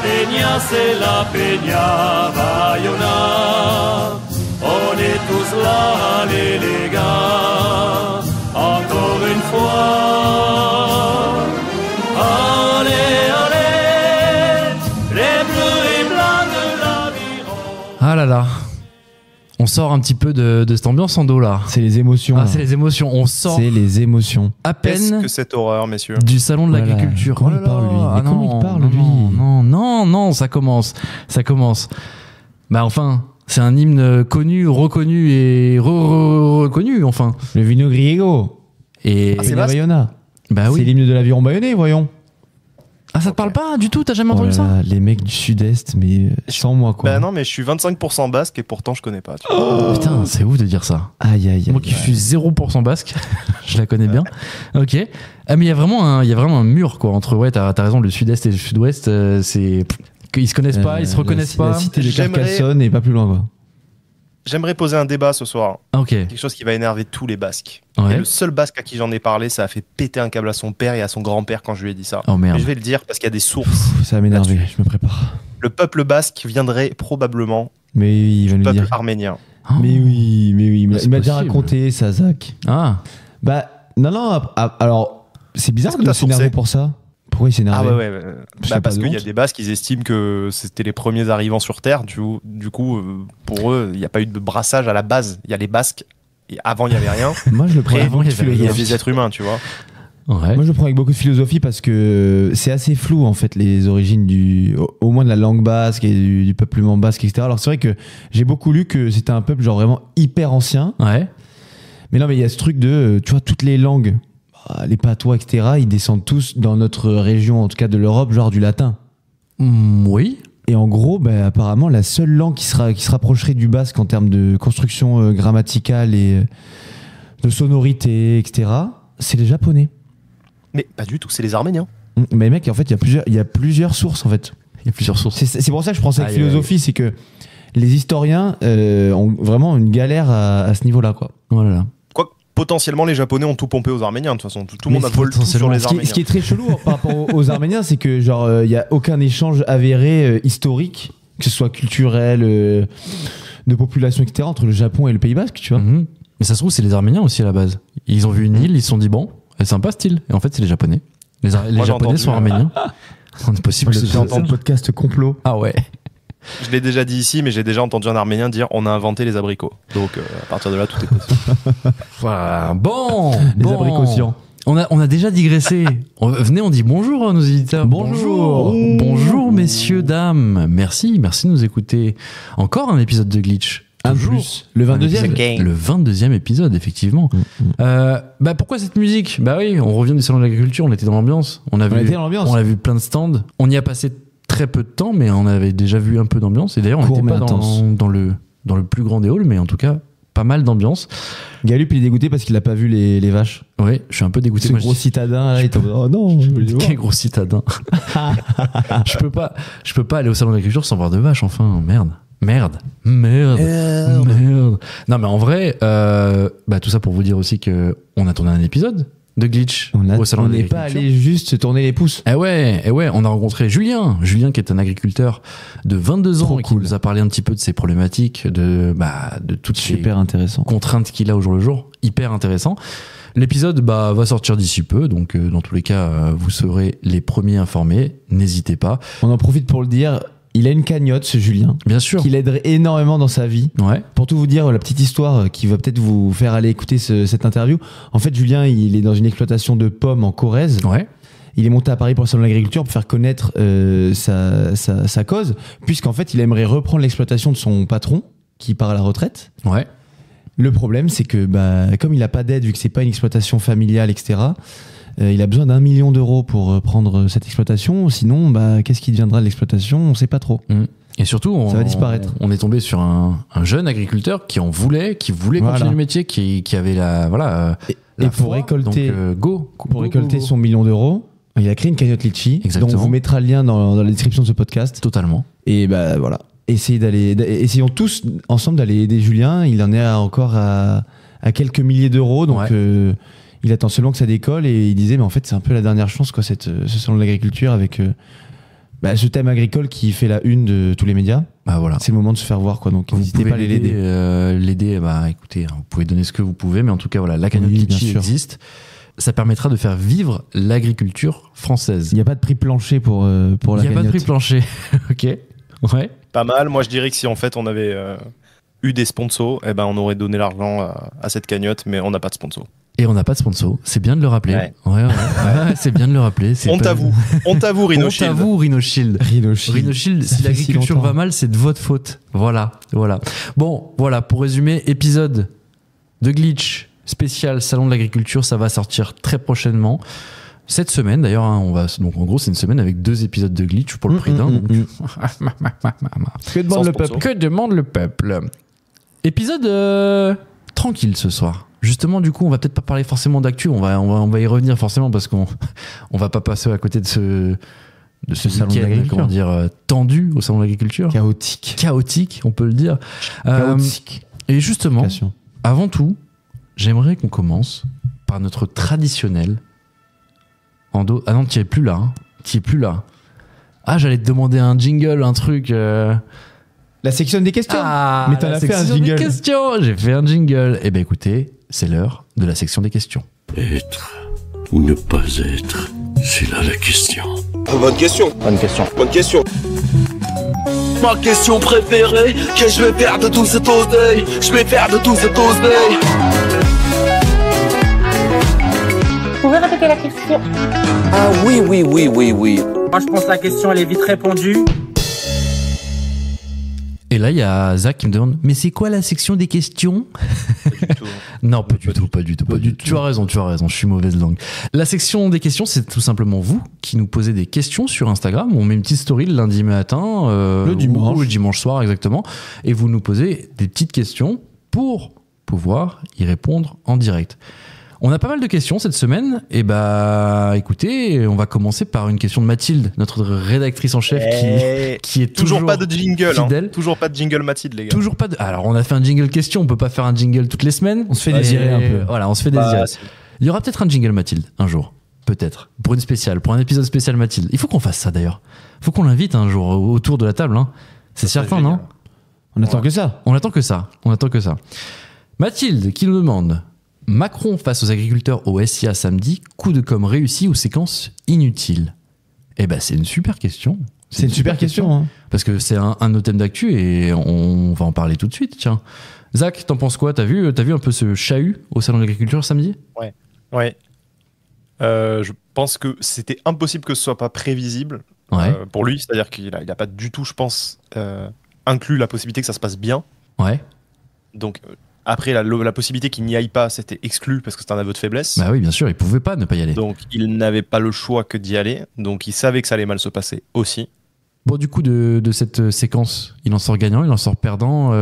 peña, c'est la peña Bayona. On est tous là, allez les gars, encore une fois. Allez, allez, les bleus et blancs de l'aviron. Ah là là. On sort un petit peu de cette ambiance en dos là. C'est les émotions. Ah, c'est les émotions. On sort C'est les émotions. à Qu'est-ce peine que cette horreur, messieurs? du salon de Voilà. l'agriculture. Comment Oh il là parle, lui? là. Mais comment il parle, lui? Non, ça commence. Bah enfin, c'est un hymne connu, reconnu et reconnu enfin. Le vino griego. Et c'est Peña basque Bayona. bah C'est oui. l'hymne de l'aviron bayonnais, voyons. Ah, ça te parle pas du tout? T'as jamais Oh entendu là ça? là, les mecs du sud-est, mais sans moi quoi. Bah non, mais je suis 25% basque et pourtant je connais pas. Tu vois. Oh, putain, c'est ouf de dire ça. Aïe aïe aïe. Moi qui suis 0% basque, je la connais bien. Ok. Ah mais il y a vraiment un mur quoi entre t'as raison, le sud-est et le sud-ouest, c'est qu'ils se connaissent pas, ils se reconnaissent pas. La cité de J'aimerais- Carcassonne et pas plus loin quoi. J'aimerais poser un débat ce soir. Ah, ok. Quelque chose qui va énerver tous les basques. Ouais. Et le seul basque à qui j'en ai parlé, ça a fait péter un câble à son père et à son grand-père quand je lui ai dit ça. Oh merde. Mais je vais le dire parce qu'il y a des sources. Ça va m'énerver, Là-dessus. je me prépare. Le peuple basque viendrait probablement Mais il va du nous peuple dire. arménien. Oh. Mais oui, Bah, c'est il m'a déjà possible. raconté ça, Zach. Ah. Bah non, alors c'est bizarre Est-ce que de t'as s'énerver sourcé pour ça. Pourquoi il s'énerve? Ah ouais. J'ai Bah, pas parce de qu'il y a honte. des basques, ils estiment que c'était les premiers arrivants sur Terre. Du coup, pour eux, il n'y a pas eu de brassage à la base. Il y a les basques. Et avant, il n'y avait rien. Moi je le prends Après, avec beaucoup de il y avait Il y a philosophie. des êtres humains, tu vois. Ouais. Moi je le prends avec beaucoup de philosophie parce que c'est assez flou en fait les origines au moins de la langue basque et du peuplement basque, etc. Alors c'est vrai que j'ai beaucoup lu que c'était un peuple genre vraiment hyper ancien. Ouais. Mais non, mais il y a ce truc de, tu vois, toutes les langues, les patois, etc., ils descendent tous dans notre région, en tout cas de l'Europe, genre du latin. Oui. Et en gros, bah, apparemment, la seule langue qui se rapprocherait du basque en termes de construction grammaticale et de sonorité, etc., c'est les japonais. Mais pas du tout, c'est les Arméniens. Mais mec, en fait, il y a plusieurs sources, en fait. Il y a plusieurs sources. C'est pour ça que je prends ça avec Aïe, philosophie, c'est que les historiens ont vraiment une galère à ce niveau-là, quoi. Voilà. Quoique, potentiellement, les Japonais ont tout pompé aux Arméniens. De toute façon, tout le monde Mais a volé tout sur les Ce Arméniens. qui est très chelou par rapport aux Arméniens, c'est que genre il y a aucun échange avéré historique, que ce soit culturel, de population, etc., entre le Japon et le Pays Basque, tu vois. Mhm. Mais ça se trouve, c'est les Arméniens aussi à la base. Ils ont vu une île, ils se sont dit bon, c'est sympa ce île. Et en fait, c'est les Japonais. Les j'ai Japonais entendu, sont arméniens. C'est possible. J'ai de- entendu le podcast complot. Ah ouais. Je l'ai déjà dit ici, mais j'ai déjà entendu un Arménien dire on a inventé les abricots. Donc, à partir de là, tout est possible. Voilà. Bon. Les bon. abricosians. On a déjà digressé. Venez, on dit bonjour à nos éditeurs. Bonjour. Bonjour, messieurs, dames. Merci de nous écouter. Encore un épisode de Glitch. Un Toujours. plus. Le 22e. Gang. Le 22e épisode, effectivement. Bah pourquoi cette musique? Bah oui, on revient du salon de l'agriculture, on était dans l'ambiance. On était dans l'ambiance. On a vu plein de stands. On y a passé très peu de temps, mais on avait déjà vu un peu d'ambiance. Et d'ailleurs, on Court, n'était mais pas intense. dans le plus grand des halls, mais en tout cas, pas mal d'ambiance. Galup, il est dégoûté parce qu'il a pas vu les vaches. Oui, je suis un peu dégoûté. Ce Moi, gros citadin, là, il est en mode, oh non, je veux les voir. Quel gros citadin. je peux pas aller au salon de l'agriculture sans voir de vaches, enfin, merde. Non mais en vrai, bah, tout ça pour vous dire aussi que on a tourné un épisode de Glitch au salon On de n'est pas l'agriculture. allé juste se tourner les pouces. Eh ouais, on a rencontré Julien qui est un agriculteur de 22 ans Trop et qui cool. nous a parlé un petit peu de ses problématiques, de toutes ces Super intéressant. contraintes qu'il a au jour le jour. Hyper intéressant. L'épisode va sortir d'ici peu, donc dans tous les cas, vous serez les premiers informés. N'hésitez pas. On en profite pour le dire, il a une cagnotte, ce Julien, Bien sûr. qui l'aiderait énormément dans sa vie. Ouais. Pour tout vous dire, la petite histoire qui va peut-être vous faire aller écouter cette interview. En fait, Julien, il est dans une exploitation de pommes en Corrèze. Ouais. Il est monté à Paris pour le salon de l'agriculture pour faire connaître sa cause, puisqu'en fait, il aimerait reprendre l'exploitation de son patron, qui part à la retraite. Ouais. Le problème, c'est que comme il n'a pas d'aide, vu que c'est pas une exploitation familiale, etc., il a besoin d'1 million d'euros pour prendre cette exploitation. Sinon, qu'est-ce qui deviendra de l'exploitation? On ne sait pas trop. Et surtout, Ça va disparaître. on est tombé sur un jeune agriculteur qui voulait Voilà. continuer le métier, qui avait la Et pour foi. récolter- Donc, Pour récolter son million d'euros, il a créé une cagnotte Litchi, dont on vous mettra le lien dans la description de ce podcast. Totalement. Et voilà. Essayons tous ensemble d'aller aider Julien. Il en est encore à quelques milliers d'euros, donc Ouais. il attend seulement que ça décolle. Et il disait, mais en fait, c'est un peu la dernière chance, quoi, ce salon de l'agriculture avec ce thème agricole qui fait la une de tous les médias. Bah voilà. C'est le moment de se faire voir, quoi. Donc n'hésitez pas à l'aider. L'aider, écoutez, vous pouvez donner ce que vous pouvez, mais en tout cas, voilà, la cagnotte Oui, bien Litchi sûr. existe. Ça permettra de faire vivre l'agriculture française. Il n'y a pas de prix plancher pour la Il n'y a cagnotte. pas de prix plancher. Ok. Ouais. Pas mal. Moi, je dirais que si en fait on avait eu des sponsors, on aurait donné l'argent à cette cagnotte, mais on n'a pas de sponsor. Et on n'a pas de sponsor. C'est bien de le rappeler. Ouais, c'est bien de le rappeler. C'est On t'avoue Rhino On Shield. t'avoue, Rhino Shield. Rhino Shield. Rhino Shield, Ça si fait si l'agriculture longtemps. va mal, c'est de votre faute. Voilà. Bon, voilà, pour résumer, épisode de Glitch spécial Salon de l'agriculture, ça va sortir très prochainement. Cette semaine, d'ailleurs, donc en gros, c'est une semaine avec 2 épisodes de Glitch pour le prix d'un. donc- Que demande Sans le sponsor. peuple? Que demande le peuple? Épisode tranquille ce soir. Justement, du coup, on va peut-être pas parler forcément d'actu, on va y revenir forcément parce qu'on va pas passer à côté de ce salon de week-end, l'agriculture. comment dire, tendu au salon de l'agriculture. Chaotique, on peut le dire. Chaotique. Et justement, Question. avant tout, j'aimerais qu'on commence par notre traditionnel. Ah non, tu es plus là. Tu es plus là. Ah, j'allais te demander un jingle, un truc. La section des questions. Ah, Mais t'en la as fait un section des jingle. questions. J'ai fait un jingle. Eh bien, écoutez, c'est l'heure de la section des questions. Être ou ne pas être, c'est là la question. Bonne question. Bonne question. Bonne question. Ma question préférée, qu'est-ce que je vais faire de tout cet oseille? Je vais faire de tout cet oseille. Vous pouvez répéter la question? Ah oui. Moi, je pense que la question, elle est vite répondue. Et là, il y a Zach qui me demande, mais c'est quoi la section des questions? Non, pas du tout. Tu as raison, je suis mauvaise langue. La section des questions, c'est tout simplement vous qui nous posez des questions sur Instagram. On met une petite story le lundi matin, Le dimanche. ou le dimanche soir exactement, et vous nous posez des petites questions pour pouvoir y répondre en direct. On a pas mal de questions cette semaine, et écoutez, on va commencer par une question de Mathilde, notre rédactrice en chef qui est Toujours pas de jingle. fidèle. Toujours pas de jingle Mathilde, les gars. Toujours pas de... Alors, on a fait un jingle question, on peut pas faire un jingle toutes les semaines. On se fait désirer un peu. Voilà, on se fait Bah, désirer. si. Il y aura peut-être un jingle Mathilde, un jour. Peut-être. Pour une spéciale, pour un épisode spécial Mathilde. Il faut qu'on fasse ça d'ailleurs. Il faut qu'on l'invite un jour autour de la table. Hein. C'est Ça serait certain, génial. non? On attend que ça. On attend que ça. Mathilde qui nous demande: Macron face aux agriculteurs au SIA samedi, coup de com' réussi ou séquence inutile? Eh ben, c'est une super question. C'est une super question. Hein. Parce que c'est un de nos thèmes d'actu et on va en parler tout de suite. Tiens. Zach, t'en penses quoi? T'as vu un peu ce chahut au salon de l'agriculture samedi? Ouais. Je pense que c'était impossible que ce soit pas prévisible Ouais. pour lui. C'est-à-dire qu'il a pas du tout, je pense, inclus la possibilité que ça se passe bien. Ouais. Donc après, la possibilité qu'il n'y aille pas, c'était exclu parce que c'était un aveu de faiblesse. Bah oui, bien sûr, il pouvait pas ne pas y aller. Donc il n'avait pas le choix que d'y aller. Donc il savait que ça allait mal se passer aussi. Bon, du coup, de cette séquence, il en sort gagnant, il en sort perdant,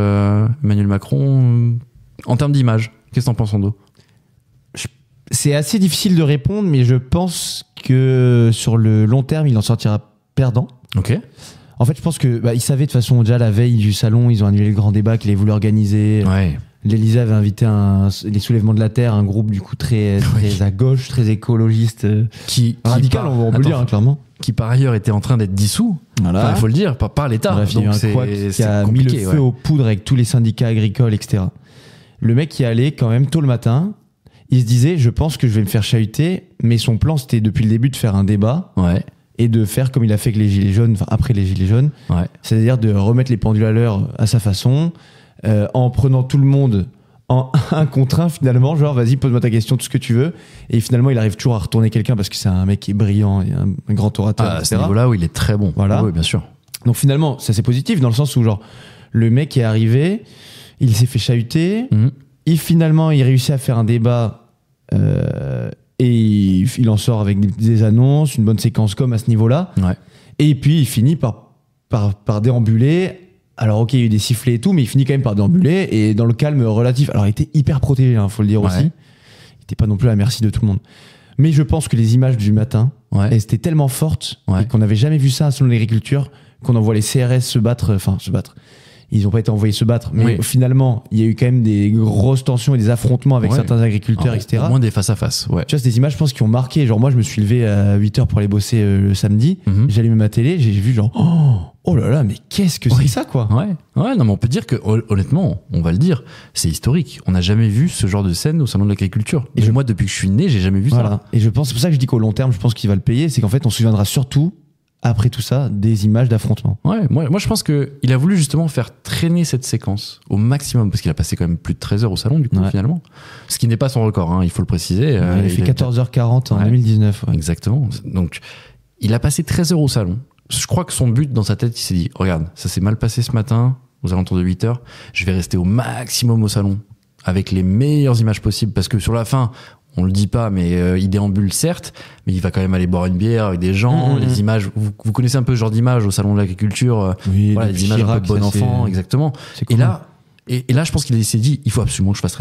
Emmanuel Macron, en termes d'image. Qu'est-ce que t'en penses, Ando? C'est assez difficile de répondre, mais je pense que sur le long terme, il en sortira perdant. Ok. En fait, je pense que il savait de toute façon déjà la veille du salon, ils ont annulé le grand débat qu'il avait voulu organiser. Ouais. L'Élysée avait invité les soulèvements de la terre, un groupe du coup très à gauche, très écologiste, Qui radical, on peut le dire, hein, clairement. Qui par ailleurs était en train d'être dissous. Voilà. Il faut le dire, par l'État. Bref, il y a eu Donc un couac qui a mis le compliqué, feu ouais. aux poudres avec tous les syndicats agricoles, etc. Le mec y allait quand même tôt le matin. Il se disait, je pense que je vais me faire chahuter, mais son plan c'était depuis le début de faire un débat Ouais. et de faire comme il a fait avec les Gilets jaunes, enfin après les Gilets jaunes, Ouais. c'est-à-dire de remettre les pendules à l'heure à sa façon, en prenant tout le monde en un contre un finalement, genre vas-y pose-moi ta question, tout ce que tu veux, et finalement il arrive toujours à retourner quelqu'un parce que c'est un mec qui est brillant et un grand orateur, À ce etc. niveau-là, où il est très bon. Voilà. Oui, bien sûr. Donc finalement ça c'est positif dans le sens où genre le mec est arrivé, il s'est fait chahuter, Mhm. finalement il réussit à faire un débat et il en sort avec des annonces, une bonne séquence com à ce niveau-là. Ouais. Et puis il finit par déambuler. Alors ok, il y a eu des sifflets et tout, mais il finit quand même par déambuler et dans le calme relatif. Alors il était hyper protégé, faut le dire Ouais. aussi. Il n'était pas non plus à la merci de tout le monde. Mais je pense que les images du matin, Ouais. elles étaient tellement fortes Ouais. et qu'on n'avait jamais vu ça selon l'agriculture, qu'on en voit les CRS se battre. ils ont pas été envoyés se battre. Mais Oui. finalement, il y a eu quand même des grosses tensions et des affrontements avec Ouais. certains agriculteurs, etc. Au moins des face-à-face, ouais. Tu vois, c'est des images, je pense, qui ont marqué. Genre, moi, je me suis levé à 8h pour aller bosser le samedi. Mhm. J'ai allumé ma télé, j'ai vu genre, oh là là, mais qu'est-ce que c'est que ça, quoi? Ouais, non, mais on peut dire que, honnêtement, on va le dire, c'est historique. On n'a jamais vu ce genre de scène au salon de l'agriculture. Et moi, depuis que je suis né, j'ai jamais vu Voilà. ça. Et je pense, c'est pour ça que je dis qu'au long terme, je pense qu'il va le payer. C'est qu'en fait, on se souviendra surtout, après tout ça, des images d'affrontements. Ouais, moi je pense qu'il a voulu justement faire traîner cette séquence au maximum, parce qu'il a passé quand même plus de 13 heures au salon, du coup, Ouais. finalement. Ce qui n'est pas son record, hein, il faut le préciser. Il a fait 14h40 en Ouais. 2019. Ouais. Exactement. Donc, il a passé 13 heures au salon. Je crois que son but dans sa tête, il s'est dit, regarde, ça s'est mal passé ce matin, aux alentours de 8 heures, je vais rester au maximum au salon, avec les meilleures images possibles, parce que sur la fin, on le dit pas, mais il déambule certes, mais il va quand même aller boire une bière avec des gens, les images, vous connaissez un peu ce genre d'image au salon de l'agriculture, Oui, voilà, le les images un Chirac, peu bon ça, c'est- enfant, exactement. c'est Et cool. là, et là, je pense qu'il s'est dit, il faut absolument que je fasse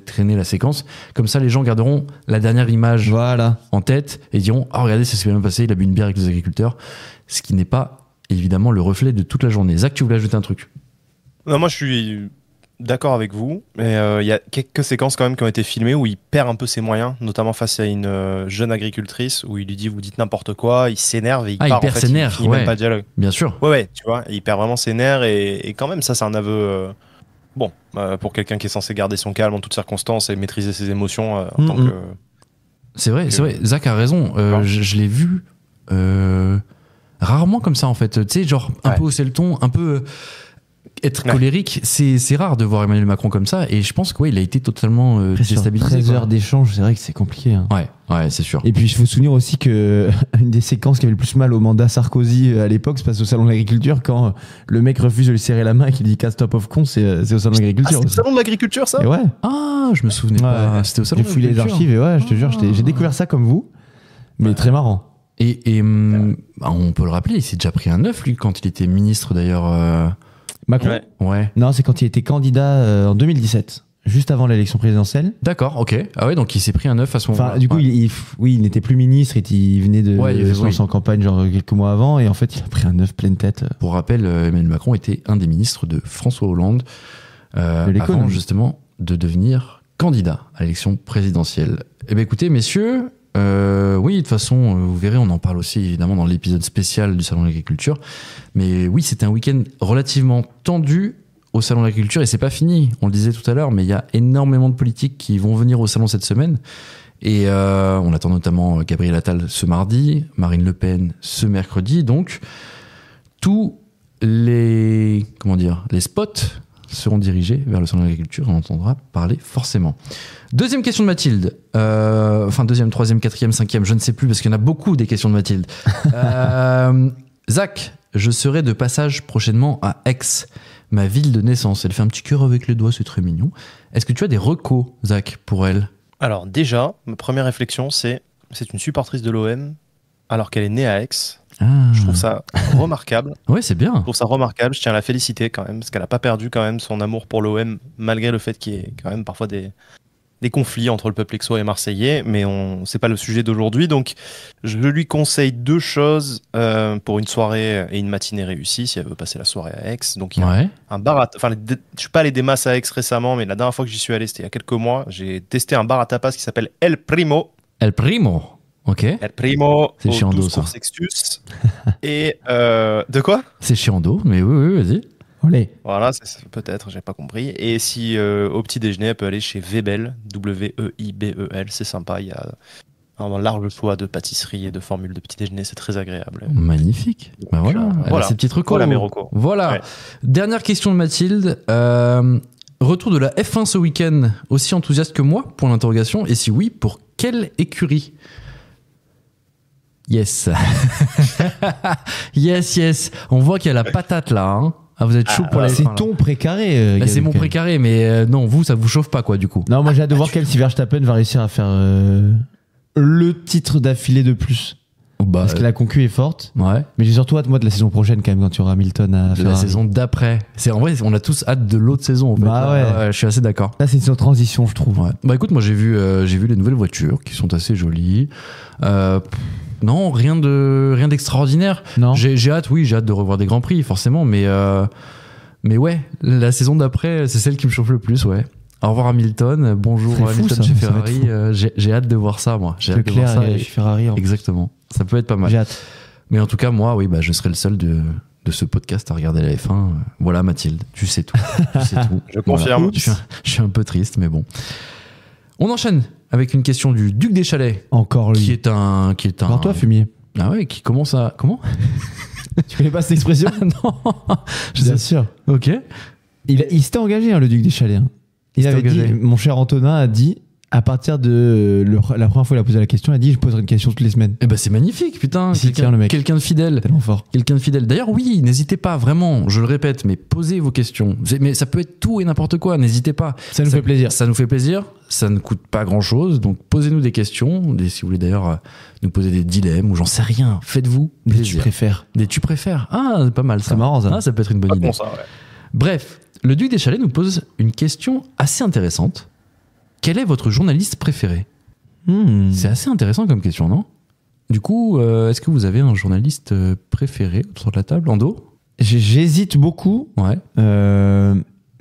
traîner la séquence. Comme ça, les gens garderont la dernière image Voilà. en tête et diront, ah, regardez, ça s'est bien passé, il a bu une bière avec les agriculteurs. Ce qui n'est pas, évidemment, le reflet de toute la journée. Zach, tu voulais ajouter un truc? Non, moi je suis d'accord avec vous, mais il y a quelques séquences quand même qui ont été filmées où il perd un peu ses moyens, notamment face à une jeune agricultrice où il lui dit vous dites n'importe quoi, il s'énerve et il Ah, il part. perd en fait, ses nerfs, finit ouais. même pas le dialogue. Bien sûr. Ouais, tu vois, il perd vraiment ses nerfs et quand même ça c'est un aveu pour quelqu'un qui est censé garder son calme en toutes circonstances et maîtriser ses émotions en tant que... C'est vrai. Zach a raison. Non. Je l'ai vu rarement comme ça, en fait. Tu sais, genre, un Ouais. peu hausser le ton, un peu être Ouais. colérique. C'est rare de voir Emmanuel Macron comme ça. Et je pense qu'il a été totalement Après, sur déstabilisé. 13 quoi. heures d'échange, c'est vrai que c'est compliqué. Hein. Ouais, c'est sûr. Et puis, il faut se souvenir aussi que une des séquences qui avait le plus mal au mandat Sarkozy à l'époque, se passe au salon de l'agriculture quand le mec refuse de lui serrer la main et qu'il dit casse top of con, c'est au salon de Ah, l'agriculture. c'est le aussi. salon de l'agriculture ça Et ouais. Ah, je me souvenais pas. Ouais. C'était au salon J'ai de fouillé les l'agriculture. archives et ouais, je te jure, j'ai découvert ça comme vous, mais très marrant. Et bah, on peut le rappeler, il s'est déjà pris un œuf, lui, quand il était ministre, d'ailleurs. Macron Ouais. Ouais. Non, c'est quand il était candidat en 2017, juste avant l'élection présidentielle. D'accord, ok. Ah ouais, donc il s'est pris un œuf à ce moment-là. Enfin, du coup, Ouais. il n'était plus ministre, il venait de Ouais, se lancer en campagne genre quelques mois avant, et en fait, il a pris un œuf pleine tête. Pour rappel, Emmanuel Macron était un des ministres de François Hollande, De l'économie. avant justement de devenir candidat à l'élection présidentielle. Eh bien écoutez, messieurs, oui, de toute façon, vous verrez, on en parle aussi évidemment dans l'épisode spécial du Salon de l'Agriculture. Mais oui, c'était un week-end relativement tendu au Salon de l'Agriculture et c'est pas fini. On le disait tout à l'heure, mais il y a énormément de politiques qui vont venir au Salon cette semaine. Et on attend notamment Gabriel Attal ce mardi, Marine Le Pen ce mercredi. Donc, tous les spots seront dirigés vers le salon de l'agriculture. On entendra parler forcément. Deuxième question de Mathilde. Enfin, deuxième, troisième, quatrième, cinquième, je ne sais plus parce qu'il y en a beaucoup des questions de Mathilde. Zach, je serai de passage prochainement à Aix, ma ville de naissance. Elle fait un petit cœur avec les doigts, c'est très mignon. Est-ce que tu as des recos, Zach, pour elle? Alors déjà, ma première réflexion c'est une supportrice de l'OM alors qu'elle est née à Aix. Ah. Je trouve ça remarquable. Ouais, c'est bien. Je trouve ça remarquable. Je tiens à la féliciter quand même, parce qu'elle n'a pas perdu quand même son amour pour l'OM, malgré le fait qu'il y ait quand même parfois des conflits entre le peuple aixois et marseillais. Mais c'est pas le sujet d'aujourd'hui. Donc, je lui conseille deux choses pour une soirée et une matinée réussie, si elle veut passer la soirée à Aix. Donc, il y a Ouais. un bar à... Enfin, je suis pas allé des masses à Aix récemment, mais la dernière fois que j'y suis allé, c'était il y a quelques mois. J'ai testé un bar à tapas qui s'appelle El Primo. El Primo. Ok. El Primo, C'est au chiant 12 d'eau, ça. cours Sextus. Et de quoi? C'est chiant d'eau, mais oui, vas-y. Olé. Voilà, peut-être, j'ai pas compris. Et si au petit déjeuner, elle peut aller chez Weibel, W-E-I-B-E-L, c'est sympa. Il y a un large choix de pâtisseries et de formules de petit déjeuner, c'est très agréable. Magnifique. Bah voilà, elle a voilà. ses petites recos. Voilà mes recos. Voilà. Ouais. Dernière question de Mathilde. Retour de la F1 ce week-end, aussi enthousiaste que moi, point d'interrogation. Et si oui, pour quelle écurie? Yes. yes. On voit qu'il y a la patate là. Hein. Ah, vous êtes chaud pour la F1. C'est là. ton précaré. Bah, Gaël, c'est mon quand même. précaré, mais non, vous, ça vous chauffe pas quoi du coup. Non, moi j'ai hâte de voir quel si Verstappen va réussir à faire le titre d'affilée de plus. Bah, Parce que la concu est forte. ouais. Mais j'ai surtout hâte, moi, de la saison prochaine, quand même, quand tu auras Hamilton à De faire. la saison d'après. En vrai, on a tous hâte de l'autre saison. En fait, Bah là. ouais. Je suis assez d'accord. Là, c'est une saison de transition, je trouve. Ouais. Bah écoute, moi j'ai vu les nouvelles voitures qui sont assez jolies. Non, rien d'extraordinaire. Non. J'ai hâte de revoir des grands prix forcément, mais Mais ouais, la saison d'après, c'est celle qui me chauffe le plus, ouais. Au revoir Hamilton, bonjour C'est fou, Hamilton ça, chez ça va être Ferrari. J'ai hâte de voir ça, moi. J'ai hâte de voir ça. Leclerc et Ferrari. Exactement. Ça peut être pas mal. J'ai hâte. Mais en tout cas, moi, oui, bah, je serai le seul de ce podcast à regarder la F1. Voilà, Mathilde, tu sais tout. Tu sais tout. Je confirme. Voilà. Je suis un peu triste, mais bon. On enchaîne avec une question du Duc des Chalets, Encore lui. qui est un. Encore toi, fumier. Ah ouais, qui commence à. Comment? Tu connais pas cette expression? Non. Bien sûr. Ok. Il s'était engagé, hein, le Duc des Chalets. Hein. Il avait engagé. dit, mon cher Antonin a dit, à partir de la première fois qu'il a posé la question, il a dit, je poserai une question toutes les semaines. Eh ben, c'est magnifique, putain. Il s'y tient, le mec. Quelqu'un de fidèle. Tellement fort. Quelqu'un de fidèle. D'ailleurs, oui, n'hésitez pas, vraiment, je le répète, mais posez vos questions. Mais ça peut être tout et n'importe quoi, n'hésitez pas. Ça nous fait plaisir. Ça nous fait plaisir, ça ne coûte pas grand-chose, donc posez-nous des questions. Si vous voulez d'ailleurs nous poser des dilemmes ou j'en sais rien, faites-vous Mais tu plaisir. préfères. Des tu préfères. Ah, c'est pas mal ça. C'est marrant, ça. Ah, ça peut être une bonne Pas idée. con, ça, ouais. Bref, le Duc des Chalets nous pose une question assez intéressante. Quel est votre journaliste préféré? C'est assez intéressant comme question, non? Du coup, est-ce que vous avez un journaliste préféré autour de la table, Ando? J'hésite beaucoup. Ouais.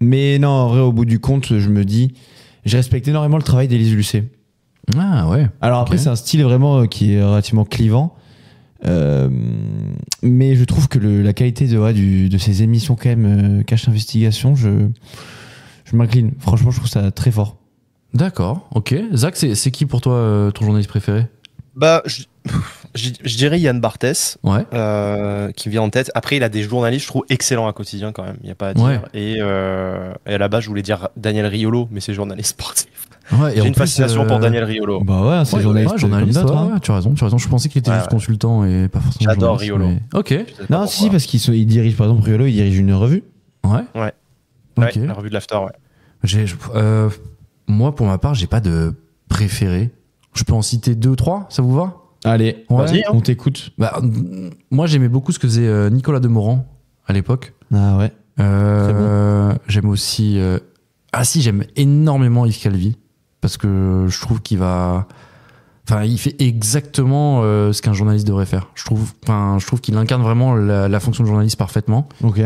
Mais non, en vrai, au bout du compte, je me dis, j'ai respecté énormément le travail d'Élise Lucet. Ah ouais. Alors après, Ok. c'est un style vraiment qui est relativement clivant. Mais je trouve que la qualité de ces émissions, quand même, Cache Investigation, je m'incline. Franchement, je trouve ça très fort. D'accord, ok. Zach, c'est qui pour toi ton journaliste préféré? Bah, je dirais Yann Barthès, Ouais. qui vient en tête. Après, il a des journalistes, je trouve, excellents à quotidien quand même. Il n'y a pas à dire. Ouais. Et à la base, je voulais dire Daniel Riolo, mais c'est journaliste sportif. Ouais, et J'ai en une plus, fascination pour Daniel Riolo. Bah ouais, c'est Ouais, journaliste, ouais, journaliste, comme d'autres. ouais, Hein. ouais, tu as raison. Je pensais qu'il était Ouais, juste ouais. consultant et pas forcément J'adore journaliste, Riolo. mais- Ok. Je sais pas Non, pourquoi. si, parce qu'il dirige, par exemple, Riolo, il dirige une revue. Ouais. Ouais. Ok. Ouais, la revue de l'After, ouais. Moi, pour ma part, j'ai pas de préféré. Je peux en citer 2, 3, ça vous va? Allez, Ouais. Vas-y, hein. on t'écoute. Bah, moi, j'aimais beaucoup ce que faisait Nicolas Demorand à l'époque. Ah ouais. J'aime aussi. Ah si, j'aime énormément Yves Calvi parce que je trouve qu'il va. Enfin, il fait exactement ce qu'un journaliste devrait faire. Je trouve qu'il incarne vraiment la fonction de journaliste parfaitement. Ok.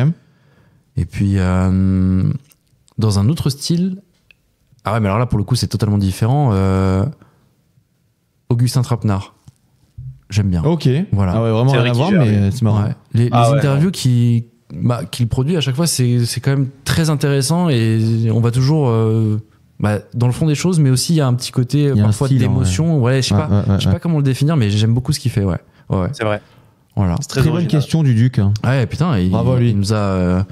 Et puis, dans un autre style. Ah ouais, mais alors là, pour le coup, c'est totalement différent. Augustin Trapenard. J'aime bien. Ok. Voilà. Ah ouais, vraiment C'est rien à Ricky voir, Gervais. mais c'est marrant. Ouais. Les Ah ouais, interviews qu'il produit à chaque fois, c'est quand même très intéressant et on va toujours dans le fond des choses, mais aussi il y a un petit côté Il y a un parfois style, d'émotion. Ouais, je sais pas, je sais pas comment le définir, mais j'aime beaucoup ce qu'il fait. Ouais. Ouais. C'est vrai. Voilà. C'est très, Très bonne original. question du Duc. Hein. Ouais, putain, Bravo à lui. il nous a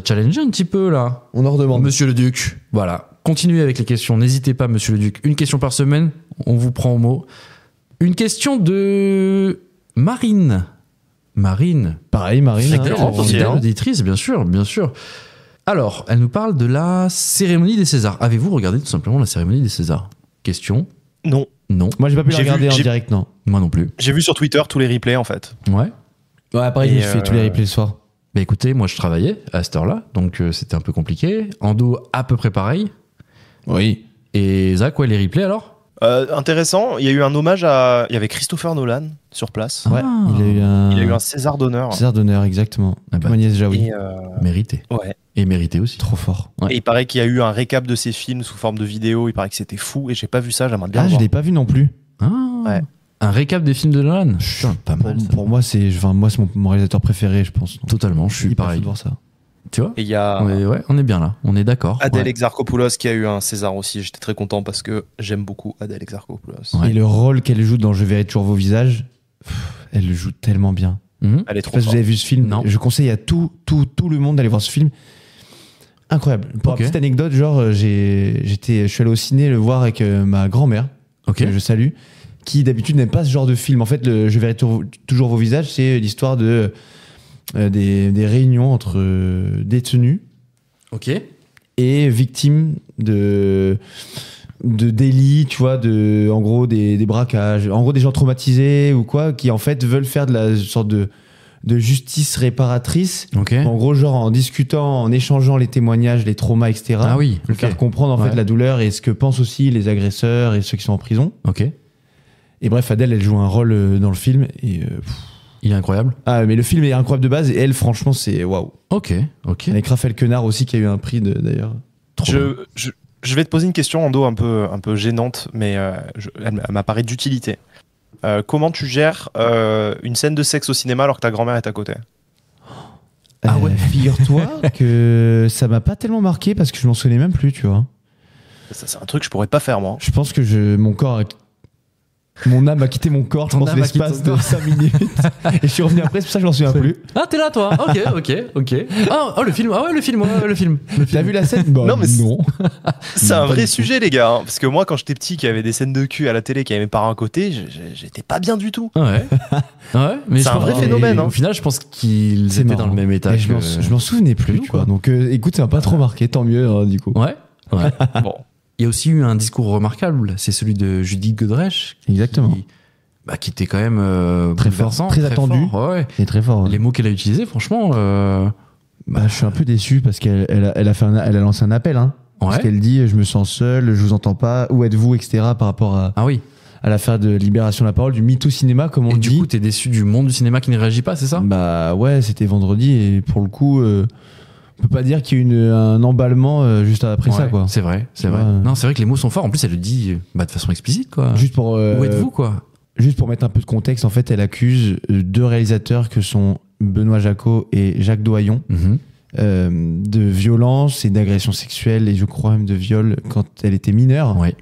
challengé un petit peu là. On en redemande. Monsieur le Duc. Voilà. Continuez avec les questions. N'hésitez pas, Monsieur le Duc. Une question par semaine. On vous prend au mot. Une question de Marine. Marine. Pareil, Marine. Récurrente aussi, Fidèle hein. auditrice, bien sûr, bien sûr. Alors, elle nous parle de la cérémonie des Césars. Avez-vous regardé tout simplement la cérémonie des Césars? Question. Non. Non. Moi, j'ai pas pu la J'ai vu- regarder en j'ai- direct, non. Moi non plus. J'ai vu sur Twitter tous les replays, en fait. Ouais. Ouais, pareil, Et je fais tous les replays le soir. Bah écoutez, moi je travaillais à cette heure-là, donc c'était un peu compliqué. Ando, à peu près pareil. Oui. Et Zach, ouais, les replays alors? Intéressant, il y a eu un hommage à... Il y avait Christopher Nolan sur place. Ouais, Ah. il a eu un. Il a eu un César d'honneur. César d'honneur, exactement. Ah bah. Comme Agnès Jaoui. Et, Mérité. ouais. Et mérité aussi. Trop fort. Ouais. Et il paraît qu'il y a eu un récap de ses films sous forme de vidéo. Il paraît que c'était fou et j'ai pas vu ça. J'aimerais bien Ah, le je voir. l'ai pas vu non plus. Ah. Ouais. Un récap des films de Nolan. Putain, pas mal. ça. Pour moi, c'est mon réalisateur préféré, je pense. Donc, Totalement, je suis hyper pareil. fou de voir ça. Tu vois? Et il y a On est bien là, on est d'accord. Adèle Ouais. Exarchopoulos qui a eu un César aussi. J'étais très content parce que j'aime beaucoup Adèle Exarchopoulos. Ouais. Et le rôle qu'elle joue dans Je verrai toujours vos visages, elle le joue tellement bien. Mhm. Elle est Je sais trop pas si vous forte. avez vu ce film. Non. Je conseille à tout le monde d'aller voir ce film. Incroyable. Pour Ok. une petite anecdote, genre, je suis allé au ciné le voir avec ma grand-mère, Ok. que je salue, qui d'habitude n'aime pas ce genre de film. En fait, Je verrai toujours vos visages, c'est l'histoire de des réunions entre détenus Ok. et victimes de délits, tu vois, en gros des braquages, en gros des gens traumatisés ou quoi, qui en fait veulent faire de la sorte de justice réparatrice. Ok. En gros, genre en discutant, en échangeant les témoignages, les traumas, etc. Ah oui. Le Ok. faire comprendre en Ouais. fait la douleur et ce que pensent aussi les agresseurs et ceux qui sont en prison. Ok. Et bref, Adèle, elle joue un rôle dans le film et Il est incroyable. Ah, mais le film est incroyable de base et elle, franchement, c'est waouh. Ok. Avec Raphaël Quenard aussi qui a eu un prix d'ailleurs. Je vais te poser une question, Ando, un peu gênante, mais elle m'apparaît d'utilité. Comment tu gères une scène de sexe au cinéma alors que ta grand-mère est à côté? Ah ouais. Figure-toi que ça m'a pas tellement marqué parce que je m'en souvenais même plus, tu vois. Ça, c'est un truc que je pourrais pas faire, moi. Je pense que mon âme a quitté mon corps, je pense, l'espace de 5 minutes. Et je suis revenu après, c'est pour ça que je m'en souviens plus. Ah, t'es là, toi. Ok. Ah, le film. Ah ouais, le film. T'as vu la scène? Bah, non, mais non. C'est un vrai sujet, les gars. Hein, parce que moi, quand j'étais petit, qu'il y avait des scènes de cul à la télé, qu'il y avait mes parents à côté, j'étais pas bien du tout. Ouais. Mais c'est un vrai phénomène. Hein. Au final, je pense qu'ils étaient dans le même état. Je m'en souvenais plus, tu vois. Donc, écoute, ça m'a pas trop marqué, tant mieux, hein, du coup. Ouais. Bon. Il y a aussi eu un discours remarquable, c'est celui de Judith Godrèche. Exactement. Qui était quand même très fort, très attendu. Fort, ouais. Et très fort. Ouais. Les mots qu'elle a utilisés, franchement. Je suis un peu déçu parce qu'elle a lancé un appel. Hein, parce qu'elle dit je me sens seule, je vous entends pas, où êtes-vous, etc. par rapport à l'affaire de libération de la parole, du MeToo cinéma, comme on dit. Et du coup, t'es déçu du monde du cinéma qui ne réagit pas, c'est ça? Bah ouais, c'était vendredi et pour le coup. On peut pas dire qu'il y a eu un emballement juste après ça, quoi. C'est vrai. Non, c'est vrai que les mots sont forts. En plus, elle le dit de façon explicite, quoi. Juste pour où êtes-vous, quoi? Juste pour mettre un peu de contexte, en fait, elle accuse 2 réalisateurs que sont Benoît Jacot et Jacques Doyon de violence et d'agression sexuelle et je crois même de viol quand elle était mineure. Ouais.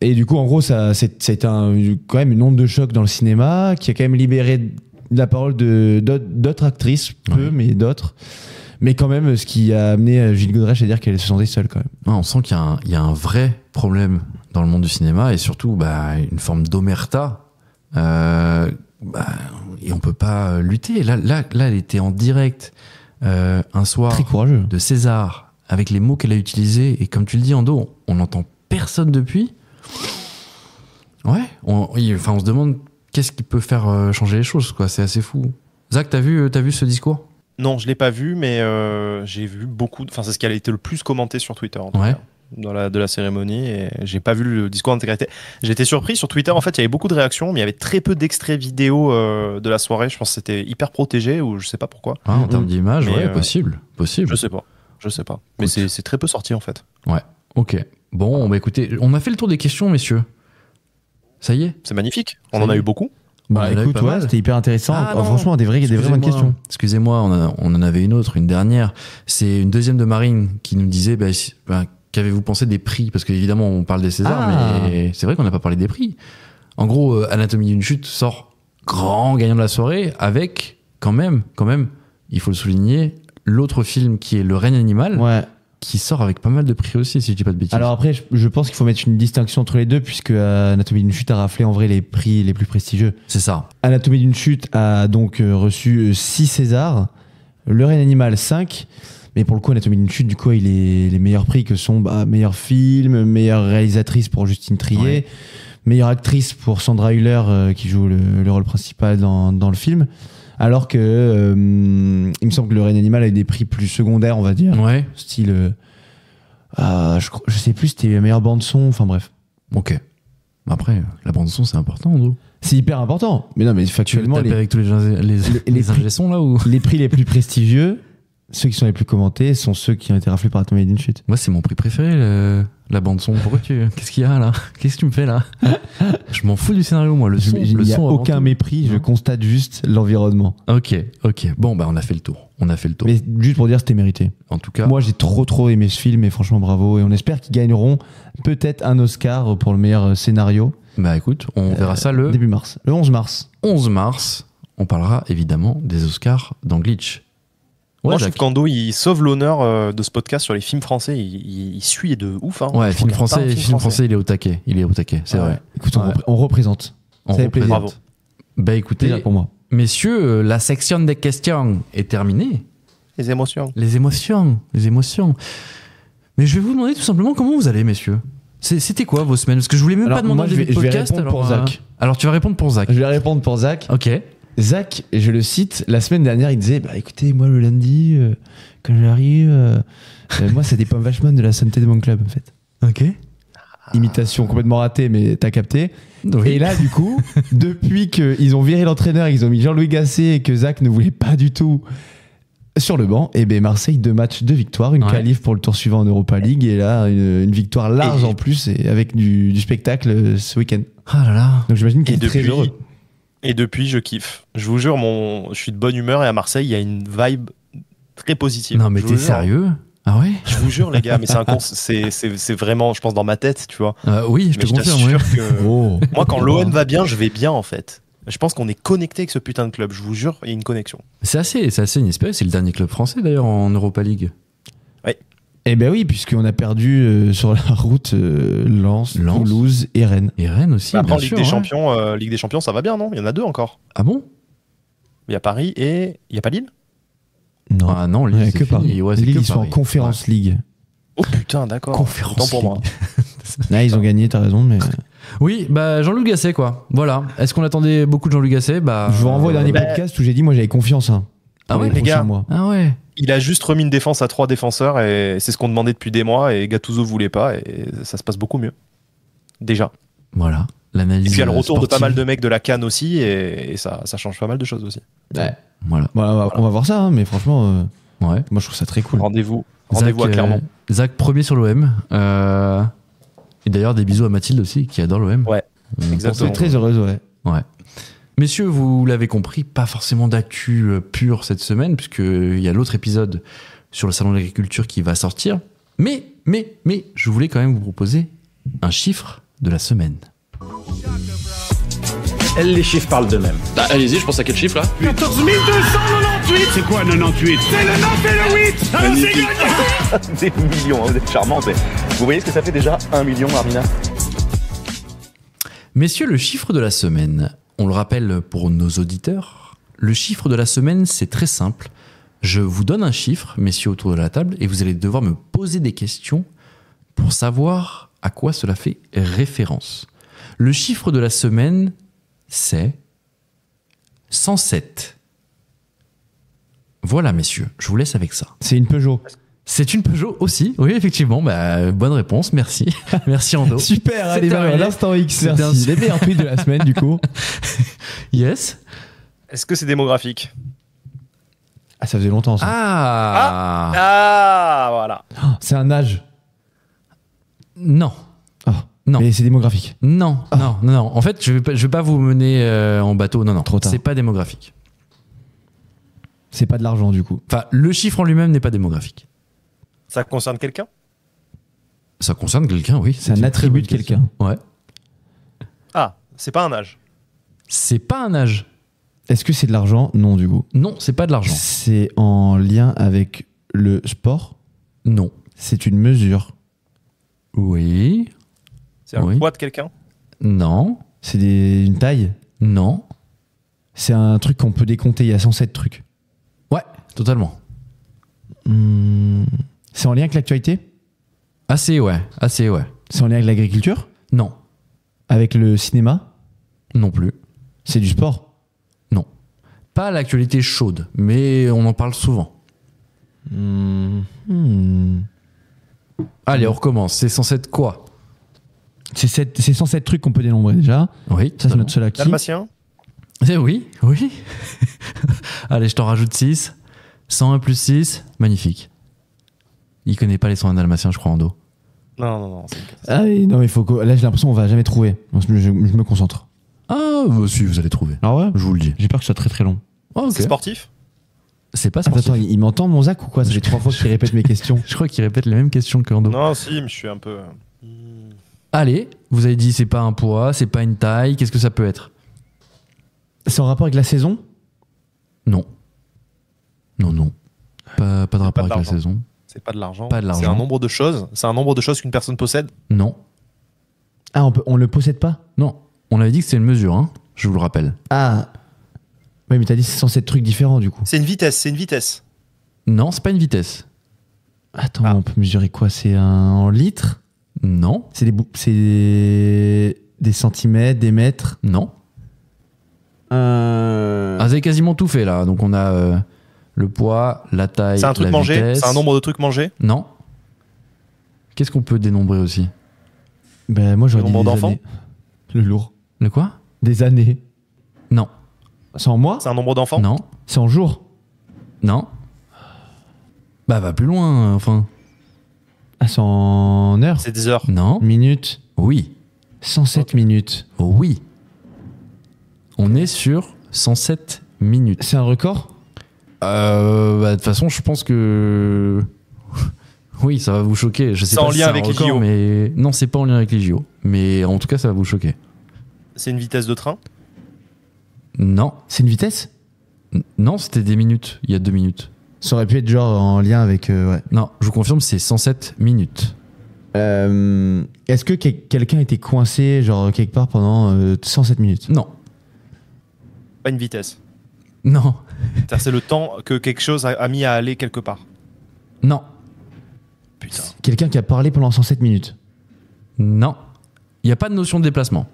Et du coup, en gros, c'est quand même une onde de choc dans le cinéma qui a quand même libéré la parole d'autres actrices, mais d'autres. Mais quand même, ce qui a amené Judith Godrèche à dire qu'elle se sentait seule quand même. On sent qu'il y a un vrai problème dans le monde du cinéma et surtout une forme d'omerta. Et on peut pas lutter. Là, elle était en direct un soir très courageux de César avec les mots qu'elle a utilisés. Et comme tu le dis, Ando, on n'entend personne depuis. Ouais. On se demande qu'est-ce qui peut faire changer les choses, quoi. C'est assez fou. Zach, t'as vu ce discours? Non, je l'ai pas vu, mais j'ai vu beaucoup. Enfin, c'est ce qui a été le plus commenté sur Twitter en tout cas, de la cérémonie. Et j'ai pas vu le discours d'intégrité. J'étais surpris sur Twitter. En fait, il y avait beaucoup de réactions, mais il y avait très peu d'extraits vidéo de la soirée. Je pense que c'était hyper protégé ou je sais pas pourquoi. En termes d'image, possible. Je sais pas. Mais c'est très peu sorti en fait. Ouais. Ok. Bon, écoutez, on a fait le tour des questions, messieurs. Ça y est. C'est magnifique. On en a eu beaucoup. Écoute, c'était hyper intéressant. Franchement, des vraies bonnes questions. Excusez-moi, on en avait une dernière. C'est une deuxième de Marine qui nous disait qu'avez-vous pensé des prix? Parce qu'évidemment, on parle des Césars, mais c'est vrai qu'on n'a pas parlé des prix. En gros, Anatomie d'une chute sort grand gagnant de la soirée avec, quand même, il faut le souligner, l'autre film qui est Le règne animal. Ouais. Qui sort avec pas mal de prix aussi, si je dis pas de bêtises. Alors après, je pense qu'il faut mettre une distinction entre les deux, puisque Anatomie d'une chute a raflé en vrai les prix les plus prestigieux. C'est ça. Anatomie d'une chute a donc reçu 6 Césars, Le règne animal 5, mais pour le coup, Anatomie d'une chute, du coup, les meilleurs prix que sont meilleur film, meilleure réalisatrice pour Justine Triet, meilleure actrice pour Sandra Hüller, qui joue le rôle principal dans le film. Alors que il me semble que Le règne animal a eu des prix plus secondaires, on va dire. Ouais. Style, je sais plus, c'était la meilleure bande son. Enfin bref. Ok. Après, la bande son, c'est important, Ando. C'est hyper important. Mais non, mais factuellement, tu veux taper avec tous les ingé sons là ou les prix les plus prestigieux, ceux qui sont les plus commentés, sont ceux qui ont été raflés par Anatomie d'une chute. Moi, c'est mon prix préféré, la bande son. Pourquoi qu'est-ce qu'il y a là? Qu'est-ce que tu me fais là? Je m'en fous du scénario, moi. Il n'y a aucun mépris, je constate juste l'environnement. Ok. Bon, on a fait le tour. Mais juste pour dire, c'était mérité. En tout cas, moi, j'ai trop aimé ce film et franchement, bravo. Et on espère qu'ils gagneront peut-être un Oscar pour le meilleur scénario. Écoute, on verra ça début mars. Le 11 mars. 11 mars, on parlera évidemment des Oscars dans Glitch. Moi, je trouve qu'Ando, il sauve l'honneur de ce podcast sur les films français. Il suit de ouf. Hein. Ouais, film français, il est au taquet. C'est vrai. Écoute, on représente. Ça fait plaisir. Bravo. Écoutez, pour moi. Messieurs, la section des questions est terminée. Les émotions. Mais je vais vous demander tout simplement comment vous allez, messieurs. C'était quoi vos semaines? Parce que je voulais même pas demander de podcast. Je vais répondre pour Zach. Alors tu vas répondre pour Zach. Je vais répondre pour Zach. Ok. Zach, je le cite, la semaine dernière, il disait écoutez, moi le lundi, quand j'arrive, moi ça dépend vachement de la santé de mon club en fait. Ok. Imitation complètement ratée, mais t'as capté. Oui. Et là, du coup, depuis qu'ils ont viré l'entraîneur, ils ont mis Jean-Louis Gasset et que Zach ne voulait pas du tout sur le banc, et ben Marseille, 2 matchs, 2 victoires, une qualif pour le tour suivant en Europa League, et là, une victoire large en plus, et avec du spectacle ce week-end. Ah là là. Donc j'imagine qu'il est très depuis, heureux. et depuis, je kiffe. Je vous jure, je suis de bonne humeur et à Marseille, il y a une vibe très positive. Non mais Je t'es vous jure. sérieux? Ah ouais? Je vous jure, les gars, mais c'est vraiment, je pense, dans ma tête, tu vois. Oui, je Mais te confirme. t'assure Ouais. que Oh. moi, quand l'OM va bien, je vais bien, en fait. Je pense qu'on est connecté avec ce putain de club. Je vous jure, il y a une connexion. C'est assez inespéré. C'est le dernier club français d'ailleurs en Europa League. Eh ben oui, puisqu'on a perdu sur la route Lens, Toulouse et Rennes. Et Rennes aussi. Après, bien en Ligue sûr, des ouais. Champions, Ligue des Champions, ça va bien, non? Il y en a 2 encore. Ah bon? Il y a Paris et il y a pas Lille? Non. Ah non, Il y a Lille, que c'est fini. Paris. Ouais, c'est Lille, que ils sont en Paris. Conférence League. Oh putain, d'accord. Conférence Autant pour moi. Là, ils ont gagné, t'as raison, mais Oui, bah Jean-Louis Gasset quoi. Voilà. Est-ce qu'on attendait beaucoup de Jean-Louis Gasset? Bah. je vous renvoie au dernier bah- podcast où j'ai dit moi j'avais confiance. Hein, Ah pour ouais, les les prochains gars. mois. Ah ouais. Il a juste remis une défense à 3 défenseurs et c'est ce qu'on demandait depuis des mois et Gattuso voulait pas et ça se passe beaucoup mieux. Déjà. Voilà. L'analyse. Et puis il y a le retour de pas sportive. mal de mecs de la CAN aussi et ça change pas mal de choses aussi. Ouais. Voilà. Bon, on va voir ça, hein, mais franchement, Ouais. moi je trouve ça très cool. Rendez-vous Zach, à Clermont. Zach premier sur l'OM. Et d'ailleurs des bisous à Mathilde aussi qui adore l'OM. Ouais, On exactement. C'est très heureuse, ouais. Ouais. Messieurs, vous l'avez compris, pas forcément d'actu pure cette semaine, puisqu'il y a l'autre épisode sur le salon de l'agriculture qui va sortir. Mais, je voulais quand même vous proposer un chiffre de la semaine. Les chiffres parlent d'eux-mêmes. Bah, allez-y, je pense à quel chiffre là? 14 298. C'est quoi 98? C'est le 9 et le 8. Alors c'est gagné. Des millions, vous êtes charmant, mais vous voyez ce que ça fait déjà 1 million, Armina? Messieurs, le chiffre de la semaine, on le rappelle pour nos auditeurs, le chiffre de la semaine, c'est très simple. Je vous donne un chiffre, messieurs autour de la table, et vous allez devoir me poser des questions pour savoir à quoi cela fait référence. Le chiffre de la semaine, c'est 107. Voilà, messieurs, je vous laisse avec ça. C'est une Peugeot. C'est une Peugeot aussi, oui, effectivement. Bah, bonne réponse, merci. Merci, Ando. Super, allez, C'est terminé. l'instant X, C'était merci. un- Les meilleurs tweets de la semaine, du coup. Yes. Est-ce que c'est démographique? Ah, ça faisait longtemps, ça. Ah, voilà. C'est un âge. Non. Oh. Non. Mais c'est démographique. Non, non. En fait, je vais pas vous mener en bateau. Non. Trop tard. C'est pas démographique. C'est pas de l'argent, du coup. Enfin, le chiffre en lui-même n'est pas démographique. Ça concerne quelqu'un? Ça concerne quelqu'un, oui. C'est un une très attribut bonne de quelqu'un. question. Ouais. Ah, c'est pas un âge. C'est pas un âge. Est-ce que c'est de l'argent? Non, du coup. Non, c'est pas de l'argent. C'est en lien avec le sport? Non. C'est une mesure? Oui. C'est un Oui. poids de quelqu'un? Non. C'est une taille? Non. C'est un truc qu'on peut décompter, il y a 107 trucs. Ouais, totalement. C'est en lien avec l'actualité? Assez, ouais. C'est en lien avec l'agriculture? Non. Avec le cinéma? Non plus. C'est du sport? Non. Pas l'actualité chaude, mais on en parle souvent. Allez, on recommence. C'est censé être quoi? C'est 107 trucs qu'on peut dénombrer déjà. Oui. Ça, c'est notre seul acquis. Dalmatien? Oui. Allez, je t'en rajoute 6. 101 plus 6, magnifique. Il connaît pas les 101 dalmatiens, je crois, en dos. Non, c'est une catastrophe. Ah oui, non, il faut que. Là, j'ai l'impression qu'on va jamais trouver. Donc, je me concentre. Ah, bah si, vous allez trouver. Ah ouais? Je vous le dis. J'ai peur que ce soit très très long. Oh, ok. C'est sportif? C'est pas Attends, sportif. attends, il m'entend mon Zach ou quoi? Ça fait 3 fois qu'il répète mes questions. Je crois qu'il répète les mêmes questions que Ando. Non, si, mais je suis un peu. Allez, vous avez dit c'est pas un poids, c'est pas une taille, qu'est-ce que ça peut être? C'est en rapport avec la saison? Non. Non. Pas de rapport pas de avec la l'argent. saison. C'est pas de l'argent. Pas de l'argent. C'est un nombre de choses. C'est un nombre de choses qu'une personne possède. Non. Ah, on le possède pas? Non. On avait dit que c'est une mesure, hein, je vous le rappelle. Ah. Oui, mais t'as dit c'est 107 trucs différents du coup. C'est une vitesse. Non, c'est pas une vitesse. Attends, on peut mesurer quoi? C'est en litres? Non. C'est des centimètres, des mètres? Non. Ah, vous avez quasiment tout fait là. Donc on a le poids, la taille, C'est un truc la mangé? vitesse. C'est un nombre de trucs mangés? Non. Qu'est-ce qu'on peut dénombrer aussi? Ben, moi, j'aurais Le dit nombre des d'enfants années. Le lourd. Le quoi? Des années. Non. C'est en mois? C'est un nombre d'enfants? Non. C'est en jours? Non. Bah, va plus loin, enfin. Ah, c'est en heures? C'est des heures. Non. Minutes? Oui. 107 minutes. Oui. On est sur 107 minutes. C'est un record? Bah, de toute façon, je pense que. Oui, ça va vous choquer. Je sais C'est pas en si lien c'est un avec les record, JO. mais non, c'est pas en lien avec les JO. Mais en tout cas, ça va vous choquer. C'est une vitesse de train? Non. C'est une vitesse? Non, c'était des minutes. Il y a 2 minutes. Ça aurait pu être genre en lien avec. Ouais. Non, je vous confirme, c'est 107 minutes. Est-ce que quelqu'un était coincé, genre quelque part pendant 107 minutes? Non. Pas une vitesse. Non. C'est-à-dire, c'est le temps que quelque chose a mis à aller quelque part. Non. Putain. Quelqu'un qui a parlé pendant 107 minutes? Non. Il n'y a pas de notion de déplacement.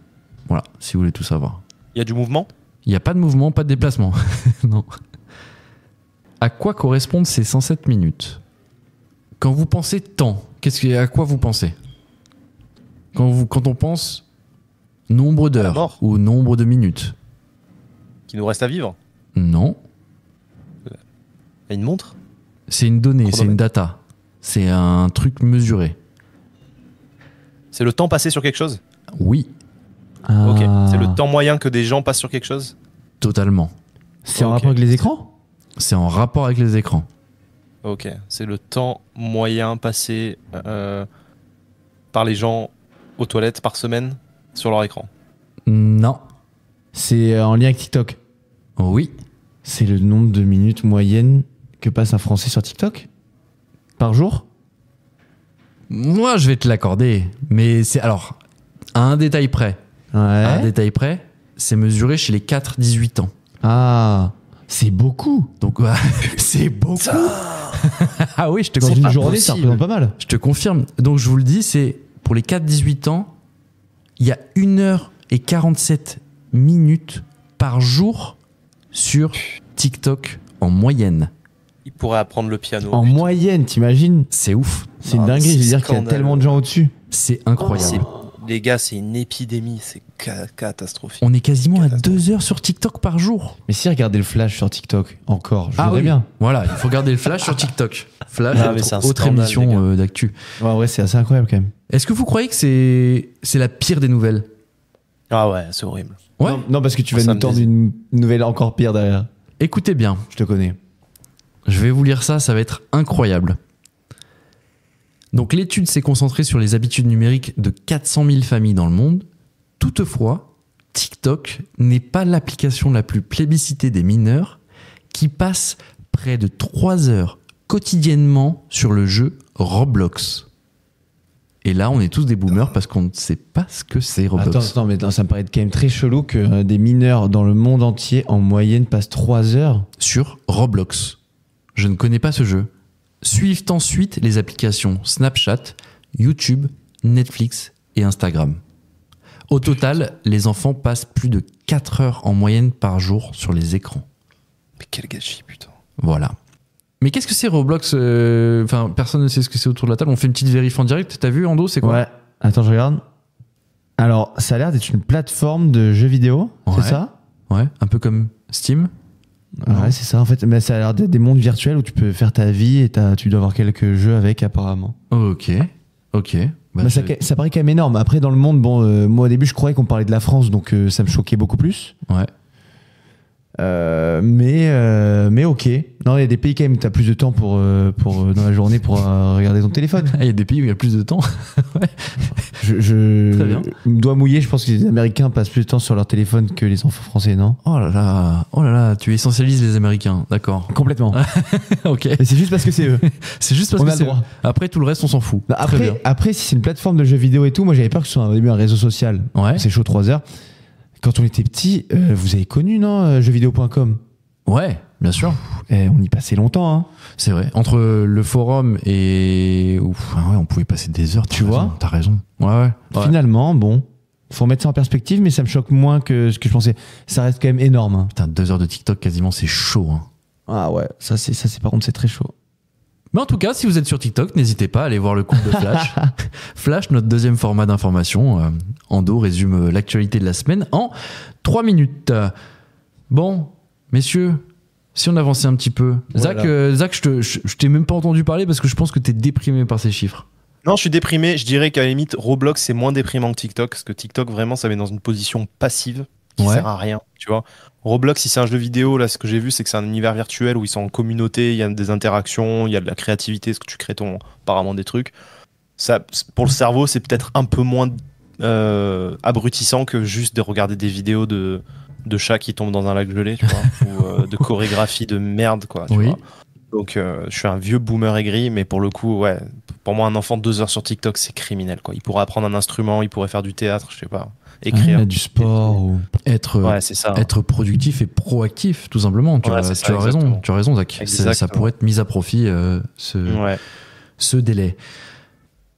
Voilà, si vous voulez tout savoir. Il y a du mouvement? Il n'y a pas de mouvement, pas de déplacement. Non. À quoi correspondent ces 107 minutes? Quand vous pensez temps, à quoi vous pensez? Quand on pense nombre la d'heures mort. ou nombre de minutes? Qui nous reste à vivre? Non. Et une montre? C'est une donnée, c'est Chronomètre. une data. C'est un truc mesuré. C'est le temps passé sur quelque chose? Oui, Ah. Ok. C'est le temps moyen que des gens passent sur quelque chose? totalement. C'est en Ok. rapport avec les écrans? C'est en rapport avec les écrans. Ok. C'est le temps moyen passé par les gens aux toilettes par semaine sur leur écran? Non. C'est en lien avec TikTok? Oui. C'est le nombre de minutes moyennes que passe un Français sur TikTok? Par jour? Moi, je vais te l'accorder. Mais c'est alors, à un détail près. À un Ouais. détail près, c'est mesuré chez les 4-18 ans. Ah, c'est beaucoup. Donc, ouais, c'est beaucoup. Ah oui, je te Dans confirme. une journée, ça représente pas mal. Je te confirme. Donc, je vous le dis, c'est pour les 4-18 ans, il y a 1h47 minutes par jour sur TikTok en moyenne. Il pourrait apprendre le piano. En moyenne, t'imagines? C'est ouf. C'est une Ah, dinguerie. c'est Je veux dire qu'il y a scandaleux. tellement de gens au-dessus. C'est incroyable. Les gars, c'est une épidémie. C'est catastrophique. On est quasiment à Catastrophe. 2 heures sur TikTok par jour. Mais si regardez le flash sur TikTok, encore, je voudrais oui. bien. Voilà, il faut garder le flash sur TikTok. Flash, Ah, mais c'est un autre scandale, les émission gars. d'actu. Ouais, ouais, c'est assez incroyable quand même. Est-ce que vous croyez que c'est la pire des nouvelles? Ah ouais, c'est horrible. Ouais. Non, parce que tu vas Ça nous me tendre désole. une nouvelle encore pire derrière. Écoutez bien, Je te connais. je vais vous lire ça, ça va être incroyable. Donc l'étude s'est concentrée sur les habitudes numériques de 400 000 familles dans le monde. Toutefois, TikTok n'est pas l'application la plus plébiscitée des mineurs qui passent près de 3 heures quotidiennement sur le jeu Roblox. Et là, on est tous des boomers parce qu'on ne sait pas ce que c'est Roblox. Attends, mais non, ça me paraît quand même très chelou que des mineurs dans le monde entier, en moyenne, passent 3 heures. Sur Roblox. Je ne connais pas ce jeu. Suivent ensuite les applications Snapchat, YouTube, Netflix et Instagram. Au total, les enfants passent plus de 4 heures en moyenne par jour sur les écrans. Mais quel gâchis, putain. Voilà. Mais qu'est-ce que c'est Roblox? Enfin, personne ne sait ce que c'est autour de la table. On fait une petite vérif en direct. T'as vu, Ando, c'est quoi? Ouais. Attends, je regarde. Alors, ça a l'air d'être une plateforme de jeux vidéo, Ouais. c'est ça? Ouais, un peu comme Steam. Ouais, c'est ça en fait. Mais ça a l'air d'être des mondes virtuels où tu peux faire ta vie et tu dois avoir quelques jeux avec apparemment. Ok. Bah, Mais ça paraît quand même énorme. Après, dans le monde, bon, moi au début, je croyais qu'on parlait de la France, donc ça me choquait beaucoup plus. Ouais. Mais ok. Non, il y a des pays quand même où tu as plus de temps pour dans la journée pour regarder ton téléphone. Ah, il y a des pays où il y a plus de temps. Je Très bien. dois mouiller, je pense que les Américains passent plus de temps sur leur téléphone que les enfants français, non? Oh là là, tu essentialises les Américains. D'accord. Complètement. Ok. Et c'est juste parce que c'est eux. C'est juste parce On que a le c'est. droit. Après, tout le reste, on s'en fout. Non, Très bien. après, si c'est une plateforme de jeux vidéo et tout, moi j'avais peur que ce soit au début un réseau social. Ouais. C'est chaud 3 heures. Quand on était petit, vous avez connu, non, jeuxvideo.com? Ouais, bien sûr. On y passait longtemps, hein. C'est vrai. Entre le forum et. Ouf, ah ouais, on pouvait passer des heures. Tu vois? T'as raison. Ouais. Finalement, bon, faut remettre ça en perspective, mais ça me choque moins que ce que je pensais. Ça reste quand même énorme. Hein. Putain, 2 heures de TikTok quasiment, c'est chaud. Hein. Ah ouais, ça c'est par contre c'est très chaud. Mais en tout cas, si vous êtes sur TikTok, n'hésitez pas à aller voir le compte de Flash. Flash, notre deuxième format d'information. Ando résume l'actualité de la semaine en 3 minutes. Bon, messieurs, si on avançait un petit peu. Voilà. Zach, je t'ai même pas entendu parler parce que je pense que t'es déprimé par ces chiffres. Non, je suis déprimé. Je dirais qu'à la limite, Roblox, c'est moins déprimant que TikTok. Parce que TikTok, vraiment, ça met dans une position passive qui sert à rien, tu vois. Roblox, si c'est un jeu vidéo, là, ce que j'ai vu, c'est que c'est un univers virtuel où ils sont en communauté, il y a des interactions, il y a de la créativité, ce que tu crées apparemment des trucs. Ça, pour le cerveau, c'est peut-être un peu moins abrutissant que juste de regarder des vidéos de chats qui tombent dans un lac gelé, tu vois, ou de chorégraphie de merde, quoi, tu vois. Donc, je suis un vieux boomer aigri, mais pour le coup, ouais, pour moi, un enfant de 2 heures sur TikTok, c'est criminel, quoi. Il pourrait apprendre un instrument, il pourrait faire du théâtre, je sais pas, écrire. Du sport. Ou... être productif et proactif, tout simplement. Tu as raison, Zach. Ça pourrait être mis à profit, ce délai.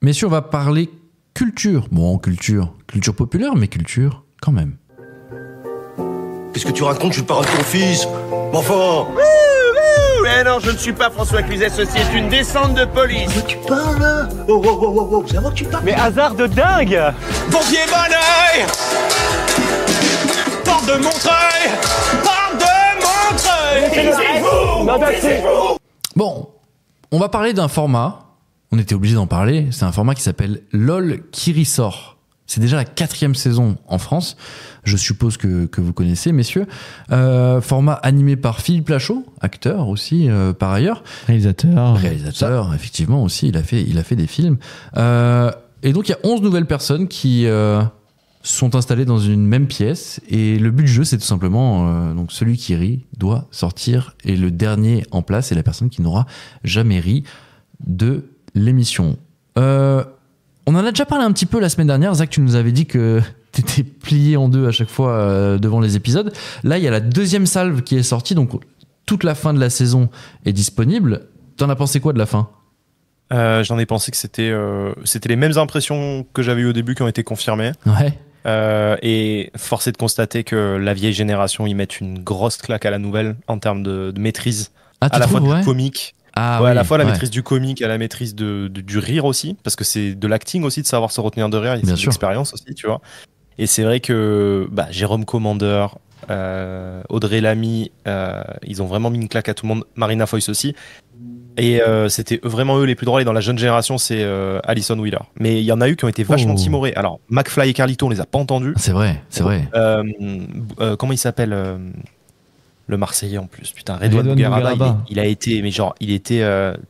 Messieurs, on va parler culture. Bon, culture populaire, mais culture quand même. Qu'est-ce que tu racontes? Je suis le parrain de ton fils. Enfin. Mais non, je ne suis pas François Cluzet, ceci est une descente de police. Mais tu parles là? Oh, c'est à moi que tu parles. Mais hasard de dingue. Pompier Bonneuil, porte de Montreuil, taisez-vous. Bon, on va parler d'un format, on était obligé d'en parler, c'est un format qui s'appelle LOL qui ressort. C'est déjà la 4e saison en France. Je suppose que vous connaissez, messieurs. Format animé par Philippe Lachaud, acteur aussi, par ailleurs. Réalisateur, effectivement, aussi. Il a fait des films. Et donc, il y a 11 nouvelles personnes qui sont installées dans une même pièce. Et le but du jeu, c'est tout simplement, donc celui qui rit doit sortir. Et le dernier en place est la personne qui n'aura jamais ri de l'émission. On en a déjà parlé un petit peu la semaine dernière. Zach, tu nous avais dit que t'étais plié en deux à chaque fois devant les épisodes. Là, il y a la 2e salve qui est sortie, donc toute la fin de la saison est disponible. T'en as pensé quoi de la fin ? J'en ai pensé que c'était les mêmes impressions que j'avais eues au début qui ont été confirmées. Ouais. Et force est de constater que la vieille génération, ils mettent une grosse claque à la nouvelle en termes de maîtrise. À la fois du comique. À la fois la maîtrise du comique, à la maîtrise du rire aussi, parce que c'est de l'acting aussi, de savoir se retenir de rire, c'est de l'expérience aussi, tu vois. Et c'est vrai que Jérôme Commander, Audrey Lamy, ils ont vraiment mis une claque à tout le monde, Marina Foïs aussi. Et c'était vraiment eux les plus drôles. Et dans la jeune génération, c'est Alison Wheeler. Mais il y en a eu qui ont été vachement timorés. Alors, McFly et Carlito, on les a pas entendus. C'est vrai. Comment il s'appelle le Marseillais en plus, putain, Redouane Bougaraba, il était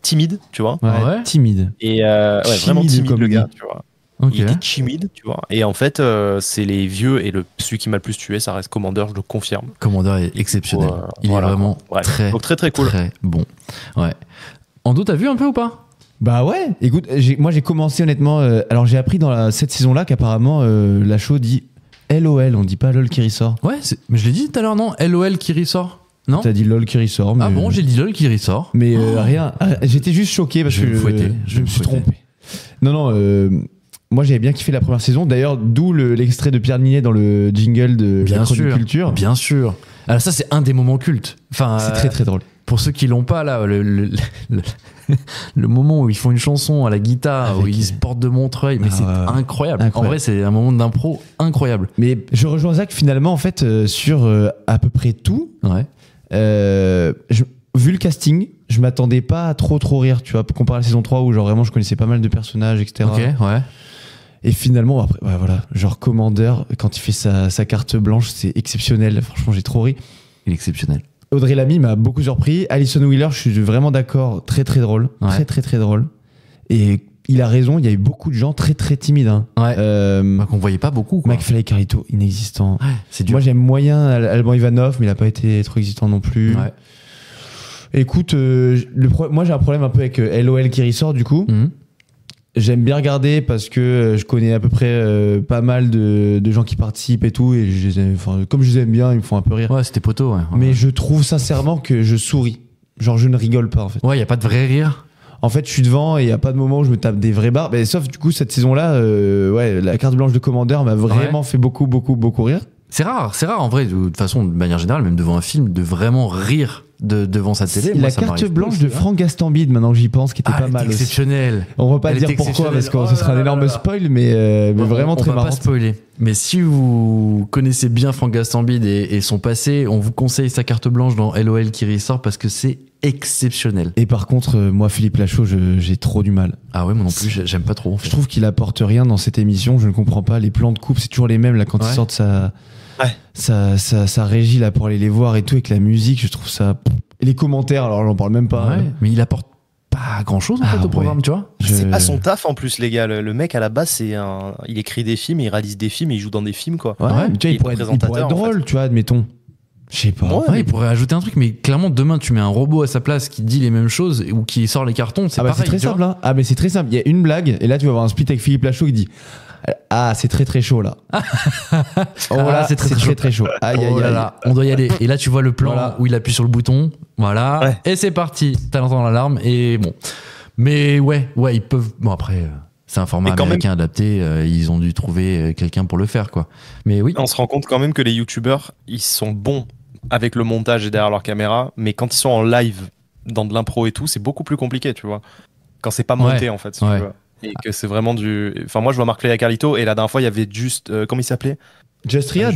timide, tu vois. Ouais. Timide. Et vraiment timide le gars, tu vois. Okay. Il était timide, tu vois. Et en fait, c'est les vieux et celui qui m'a le plus tué, ça reste Commander, je le confirme. Commander est exceptionnel. Il est vraiment très cool. Très bon. Ouais. Ando, t'as vu un peu ou pas ? Bah ouais. Écoute, moi j'ai commencé honnêtement. Alors j'ai appris dans cette saison-là qu'apparemment Lachaud dit LOL, on dit pas LOL qui ressort. Ouais, mais je l'ai dit tout à l'heure, non ? LOL qui ressort. Non ? T'as dit LOL qui ressort. Mais... Ah bon, j'ai dit LOL qui ressort. Mais rien. J'étais juste choqué parce que je me suis trompé. Non. Moi j'avais bien kiffé la première saison. D'ailleurs, d'où l'extrait de Pierre Ninet dans le jingle de la chronique culture. Bien sûr. Alors ça, c'est un des moments cultes. Enfin, c'est très très drôle. Pour ceux qui l'ont pas là, le moment où ils font une chanson à la guitare, où ils se portent de Montreuil, mais c'est incroyable. En vrai, c'est un moment d'impro incroyable. Mais je rejoins Zach finalement en fait sur à peu près tout. Ouais. Vu le casting, je m'attendais pas à trop rire, tu vois, comparé à la saison 3 où genre vraiment je connaissais pas mal de personnages, etc. Ok, ouais. Et finalement, après, voilà, genre Commander, quand il fait sa carte blanche, c'est exceptionnel. Franchement, j'ai trop ri. Il est exceptionnel. Audrey Lamy m'a beaucoup surpris. Alison Wheeler, je suis vraiment d'accord, très très drôle. Ouais. Très très drôle. Et il a raison, il y a eu beaucoup de gens très très timides. Hein. Ouais. Qu'on voyait pas beaucoup. Quoi. McFly et Carlito, inexistant. Ouais, c'est dur. Moi j'aime moyen Alban Ivanov, mais il a pas été trop existant non plus. Ouais. Écoute, moi j'ai un problème un peu avec LOL qui ressort du coup. Mm-hmm. J'aime bien regarder parce que je connais à peu près pas mal de gens qui participent et tout, et comme je les aime bien, ils me font un peu rire. Ouais, c'était poteau, ouais. Mais je trouve sincèrement que je souris. Genre, je ne rigole pas en fait. Ouais, y a pas de vrai rire. En fait, je suis devant et y a pas de moment où je me tape des vrais barres. Mais sauf du coup, cette saison-là, la carte blanche de Commander m'a vraiment fait beaucoup rire. C'est rare en vrai, de toute façon, de manière générale, même devant un film, de vraiment rire devant sa télé. La Moi, ça carte m'arrive blanche plus, de Franck Gastambide, maintenant que j'y pense, qui était pas elle mal était aussi. exceptionnelle. On va pas Elle dire était pourquoi, parce que exceptionnelle. ce sera un Oh là énorme là. spoil, mais vraiment très on va marrant. pas spoiler. Mais si vous connaissez bien Franck Gastambide et son passé, on vous conseille sa carte blanche dans LOL qui ressort parce que c'est exceptionnel. Et par contre, moi, Philippe Lachaud, j'ai trop du mal. Ah ouais, moi non plus, j'aime pas trop. En fait. Je trouve qu'il apporte rien dans cette émission. Je ne comprends pas. Les plans de coupe, c'est toujours les mêmes là quand Ouais. ils sortent sa régie là pour aller les voir et tout avec la musique. Je trouve ça. Et les commentaires, alors j'en parle même pas. Ouais, mais il apporte pas grand chose en fait au programme, tu vois. C'est pas son taf en plus, les gars. Le mec à la base, il écrit des films, il réalise des films, et il joue dans des films, quoi. Ouais, mais tu vois, il pourrait être drôle, tu vois, admettons. Je sais pas. Ouais, il pourrait ajouter un truc, mais clairement, demain, tu mets un robot à sa place qui dit les mêmes choses ou qui sort les cartons, c'est pareil. C'est très simple, hein. Ah, mais c'est très simple. Il y a une blague, et là, tu vas avoir un split avec Philippe Lachaud qui dit ah, c'est très très chaud là. Oh là, c'est très chaud. Aïe, aïe, Oh là aïe. là, on doit y aller. Et là, tu vois le plan Voilà. où il appuie sur le bouton. Voilà. Ouais. Et c'est parti. T'as entendu l'alarme et bon. Mais ouais, ils peuvent. Bon, après, c'est un format Et quand américain adapté. Ils ont dû trouver quelqu'un pour le faire, quoi. Mais oui. On se rend compte quand même que les youtubeurs, ils sont bons avec le montage et derrière leur caméra, mais quand ils sont en live, dans de l'impro et tout, c'est beaucoup plus compliqué, tu vois. Quand c'est pas monté, Ouais. en fait, si tu veux. Et que c'est vraiment du. Enfin, moi, je vois Marc Léa Carlito, et la dernière fois, il y avait juste. Comment il s'appelait Just Riyad.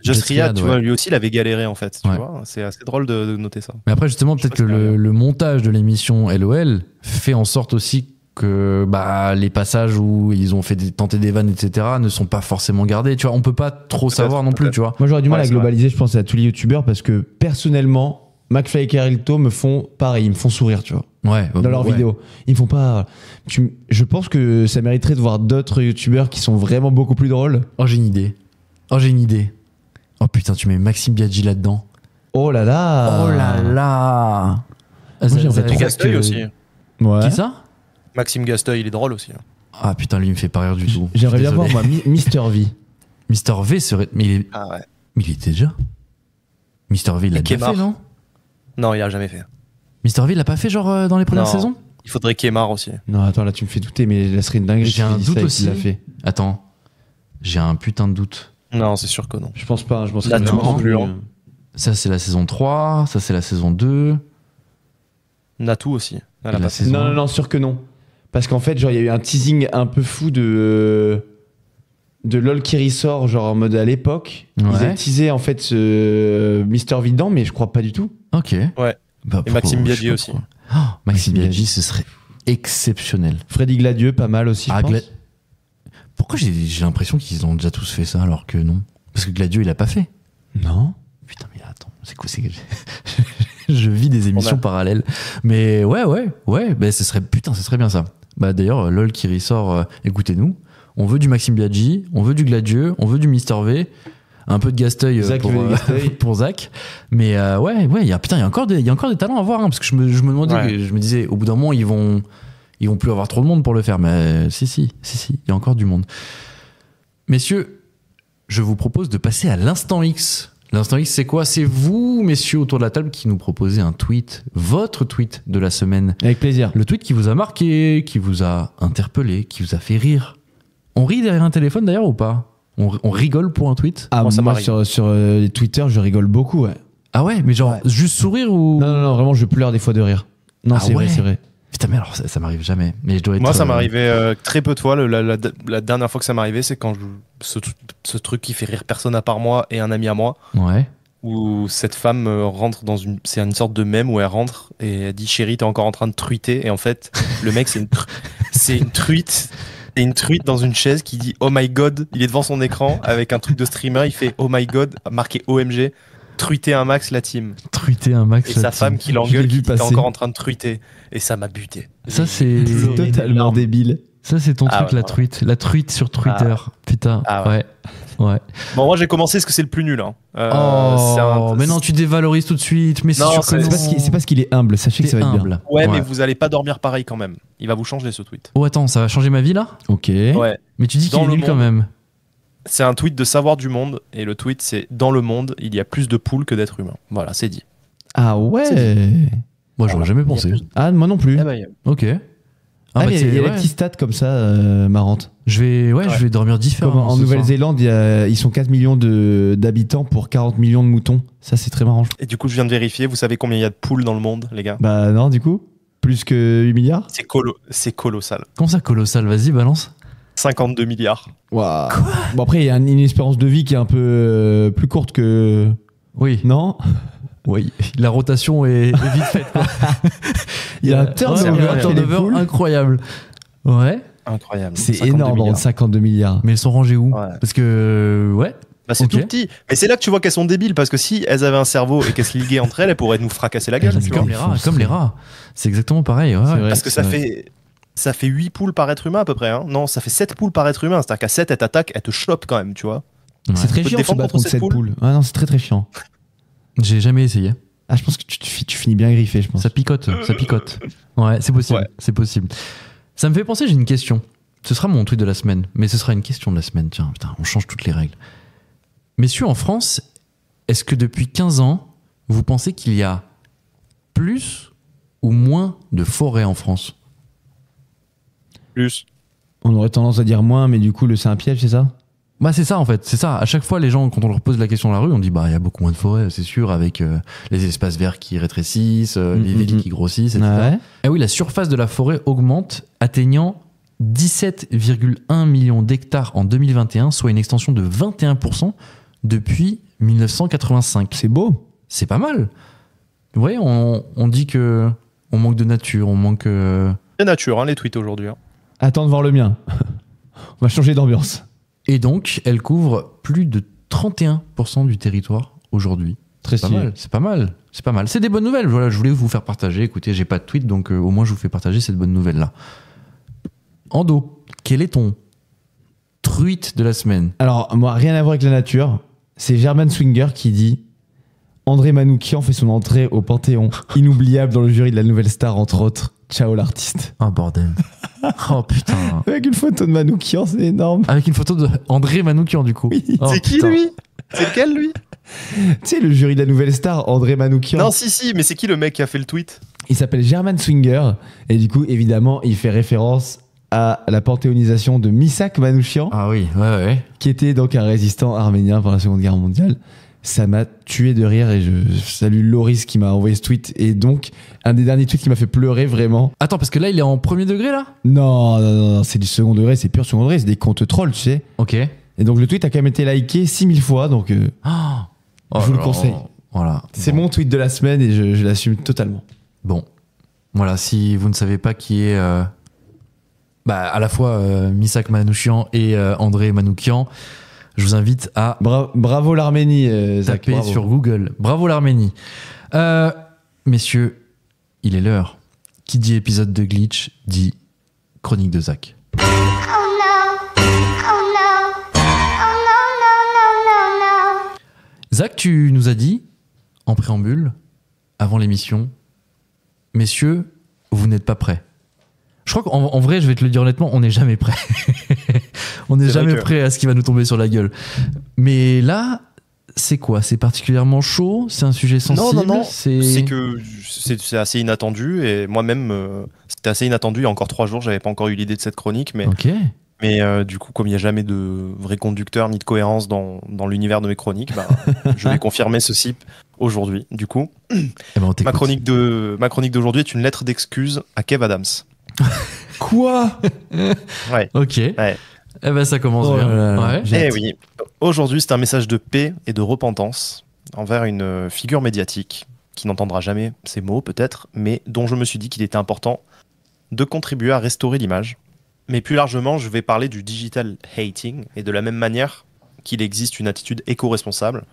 Just Riyad, tu ouais. vois, lui aussi, il avait galéré, en fait. Tu Ouais. vois, c'est assez drôle de noter ça. Mais après, justement, peut-être que le montage de l'émission LOL fait en sorte aussi que les passages où ils ont fait tenter des vannes, etc., ne sont pas forcément gardés. Tu vois, on peut pas trop savoir non plus, tu vois. Moi, j'aurais du mal Ouais, à c'est globaliser, je pense, à tous les youtubeurs parce que personnellement, McFly et Carlito me font pareil, ils me font sourire, tu vois. Ouais, Dans leurs vidéos. Ils me font pas. Je pense que ça mériterait de voir d'autres youtubeurs qui sont vraiment beaucoup plus drôles. Oh, j'ai une idée. Oh putain, tu mets Maxime Biaggi là-dedans. Oh là là. Oh là là. j'aimerais trop Gasteuil aussi. Ouais. Qui ça? Maxime Gasteuil, il est drôle aussi. Ah putain, lui, il me fait pas rire du tout. J'aimerais Je suis bien voir, désolé. moi, Mister V. Mister V serait. Mais Ah ouais. il était déjà. Mister V, il l'a Et déjà Kemar. fait, non? Non, il a jamais fait. Mister V, il l'a pas fait, genre, dans les premières Non. saisons? Il faudrait Kemar aussi. Non, attends, là, tu me fais douter, mais là serait une dinguerie. J'ai si un tu dis doute ça et aussi. qu'il l'a fait. Attends. J'ai un putain de doute. Non, c'est sûr que non. Je pense pas, je pense Là, que tout non plus, hein. Ça, c'est la saison 3. Ça, c'est la saison 2. Natou aussi. Elle a La pas fait. saison- Non, sûr que non. Parce qu'en fait, genre, il y a eu un teasing un peu fou de LOL qui ressort, genre en mode à l'époque. Ils Ouais. avaient teasé en fait ce Mister V dedans, mais je crois pas du tout. Ok. Ouais. Bah, Et Maxime je sais Biaggi pas aussi. pourquoi. Oh, Maxime Maxime Biaggi, ce serait exceptionnel. Freddy Gladieux, pas mal aussi, je pense. Pourquoi j'ai l'impression qu'ils ont déjà tous fait ça alors que non? Parce que Gladieux, il a pas fait. Non. Putain, mais attends, c'est quoi? Je vis des émissions parallèles. Mais ouais, bah, ce serait bien ça. Bah, d'ailleurs, LOL qui ressort, écoutez-nous. On veut du Maxime Biaggi, on veut du Gladieux, on veut du Mister V, un peu de Gasteuil Zach pour, veut du Gasteuil. pour Zach. Mais ouais, il y a encore des talents à voir, hein, parce que je me demandais, Ouais. je me disais, au bout d'un moment, ils vont plus avoir trop de monde pour le faire. Mais si, il y a encore du monde. Messieurs, je vous propose de passer à l'instant X. L'instant X, c'est quoi? C'est vous, messieurs, autour de la table, qui nous proposez un tweet, votre tweet de la semaine. Avec plaisir. Le tweet qui vous a marqué, qui vous a interpellé, qui vous a fait rire. On rit derrière un téléphone d'ailleurs ou pas? On rigole pour un tweet? Ah, Moi, ça moi, m'arrive. sur Twitter, je rigole beaucoup, ouais. Ah ouais, mais genre juste sourire ou... Non, vraiment, je pleure des fois de rire. Non, Ah c'est ouais. vrai, c'est vrai. Putain, mais alors ça m'arrive jamais. Mais je dois être, Moi, ça m'arrivait très peu de fois. La dernière fois que ça m'arrivait, c'est quand ce truc qui fait rire personne à part moi et un ami à moi, Ouais. où cette femme rentre dans une. C'est une sorte de mème où elle rentre et elle dit chérie, t'es encore en train de truiter. Et en fait, le mec, c'est une truite. C'est une truite dans une chaise qui dit oh my god. Il est devant son écran avec un truc de streamer. Il fait oh my god, marqué OMG. Truiter un max la team. Truiter un max. Et sa femme qui l'engueule, qui dit t'es encore en train de truiter. Et ça m'a buté. Ça, c'est... C'est totalement débile. Ça, c'est ton Ah truc, ouais, la ouais. truite. La truite sur Twitter. Putain, Ah ouais. Bon, moi j'ai commencé parce que c'est le plus nul. Hein. Oh, mais non, tu dévalorises tout de suite. Mais c'est Non, sûr que c'est- non. C'est parce qu'il est humble, sachez que ça va être bien. humble. Ouais, mais vous allez pas dormir pareil quand même. Il va vous changer ce tweet. Oh, attends, ça va changer ma vie là? Ok. Ouais. Mais tu dis qu'il Dans est le nul quand monde. même. C'est un tweet de savoir du monde et le tweet c'est dans le monde il y a plus de poules que d'êtres humains. Voilà, c'est dit. Ah ouais. Moi, j'aurais jamais pensé. Ah, moi non plus. Eh ben, Ok. Ah, bah, mais il y a ouais. des petits stats comme ça, marrantes. Je vais dormir différemment. Comme en ce soir. Nouvelle-Zélande, ils sont 4 millions d'habitants pour 40 millions de moutons. Ça, c'est très marrant. Et du coup, je viens de vérifier, vous savez combien il y a de poules dans le monde, les gars? Bah non, du coup, plus que 8 milliards. C'est colossal. Comment ça, colossal? Vas-y, balance. 52 milliards. Waouh. Bon, après, il y a une espérance de vie qui est un peu plus courte que. Oui. Non. Oui. La rotation est vite faite. Quoi. Il y a un Ouais, turnover, il y a un turnover incroyable. Ouais. Incroyable. C'est 52 énorme, milliards. 52 milliards. Mais elles sont rangées où? Ouais. Parce que ouais. Bah, c'est Ok. tout petit. Mais c'est là que tu vois qu'elles sont débiles, parce que si elles avaient un cerveau et qu'elles se liguaient entre elles, elles pourraient nous fracasser la gueule. tu vois. Comme les rats. C'est exactement pareil. Ouais, C'est ouais. vrai. Parce que ça fait 8 poules par être humain à peu près. Hein. Non, ça fait 7 poules par être humain. C'est-à-dire qu'à 7, elles t'attaquent, elles te chopent quand même, tu vois. Ouais. C'est très Tu peux te chiant de se défendre battre contre contre cette cette poule. poule. Ah non, c'est très très chiant. J'ai jamais essayé. Ah, je pense que tu finis bien griffé, je pense. Ça picote, ça picote. Ouais, c'est possible, Ouais. c'est possible. Ça me fait penser, j'ai une question. Ce sera mon tweet de la semaine, mais ce sera une question de la semaine. Tiens, putain, on change toutes les règles. Messieurs, en France, est-ce que depuis 15 ans, vous pensez qu'il y a plus ou moins de forêts en France? Plus. On aurait tendance à dire moins, mais du coup, c'est un piège, c'est ça? Bah c'est ça en fait, c'est ça. À chaque fois, les gens, quand on leur pose la question dans la rue, on dit bah il y a beaucoup moins de forêts, c'est sûr, avec les espaces verts qui rétrécissent, les villes qui grossissent, etc. Ouais. Ah oui, la surface de la forêt augmente, atteignant 17,1 millions d'hectares en 2021, soit une extension de 21% depuis 1985. C'est beau. C'est pas mal. Vous voyez, on dit que on manque de nature, on manque. C'est nature, hein, les tweets aujourd'hui. Hein. Attends de voir le mien. On va changer d'ambiance. Et donc, elle couvre plus de 31% du territoire aujourd'hui. Très C'est pas stylé. mal, c'est pas mal, c'est pas mal. C'est des bonnes nouvelles. Voilà, je voulais vous faire partager. Écoutez, j'ai pas de tweet, donc au moins je vous fais partager cette bonne nouvelle là. Ando, quel est ton tweet de la semaine? Alors, moi, rien à voir avec la nature. C'est German Swinger qui dit André Manoukian fait son entrée au Panthéon, inoubliable dans le jury de la Nouvelle Star, entre autres. Ciao l'artiste. Oh bordel. Oh putain. Avec une photo de Manoukian, c'est énorme. Avec une photo de André Manoukian du coup. Oui. Oh, C'est qui putain. lui? C'est lequel lui? Tu sais, le jury de la Nouvelle Star, André Manoukian. Non, si, mais c'est qui le mec qui a fait le tweet? Il s'appelle German Swinger. Et du coup, évidemment, il fait référence à la panthéonisation de Misak Manouchian, Ah oui, ouais. qui était donc un résistant arménien pendant la Seconde Guerre mondiale. Ça m'a tué de rire et je salue Loris qui m'a envoyé ce tweet. Et donc, un des derniers tweets qui m'a fait pleurer vraiment. Attends, parce que là il est en premier degré là? Non, c'est du second degré, c'est pur second degré, c'est des comptes trolls, tu sais. Ok. Et donc, le tweet a quand même été liké 6000 fois, donc Oh, je vous le alors, conseille. Voilà. C'est Bon. mon tweet de la semaine et je l'assume totalement. Bon, voilà, si vous ne savez pas qui est à la fois Misak Manouchian et André Manoukian, je vous invite à Bravo l'Arménie, Zach. taper bravo. sur Google. Bravo l'Arménie. Messieurs, il est l'heure. Qui dit épisode de Glitch dit chronique de Zach. Zach, tu nous as dit, en préambule, avant l'émission, messieurs, vous n'êtes pas prêts. Je crois qu'en vrai, je vais te le dire honnêtement, on n'est jamais prêt. On n'est C'est vrai jamais que- prêt à ce qui va nous tomber sur la gueule. Mais là, c'est quoi? C'est particulièrement chaud? C'est un sujet sensible? Non. C'est que c'est assez inattendu et moi-même, c'était assez inattendu. Il y a encore 3 jours, j'avais pas encore eu l'idée de cette chronique, mais Ok. du coup, comme il n'y a jamais de vrai conducteur ni de cohérence dans l'univers de mes chroniques, je vais confirmer ceci aujourd'hui. Du coup, Eh ben, on t'écoute. ma chronique d'aujourd'hui est une lettre d'excuse à Kev Adams. Quoi? Ouais. Ok. Ouais. Eh ben, ça commence Oh bien. là là. Ouais. J'ai Eh hâte. oui. Aujourd'hui, c'est un message de paix et de repentance envers une figure médiatique qui n'entendra jamais ces mots, peut-être, mais dont je me suis dit qu'il était important de contribuer à restaurer l'image. Mais plus largement, je vais parler du digital hating, et de la même manière qu'il existe une attitude éco-responsable,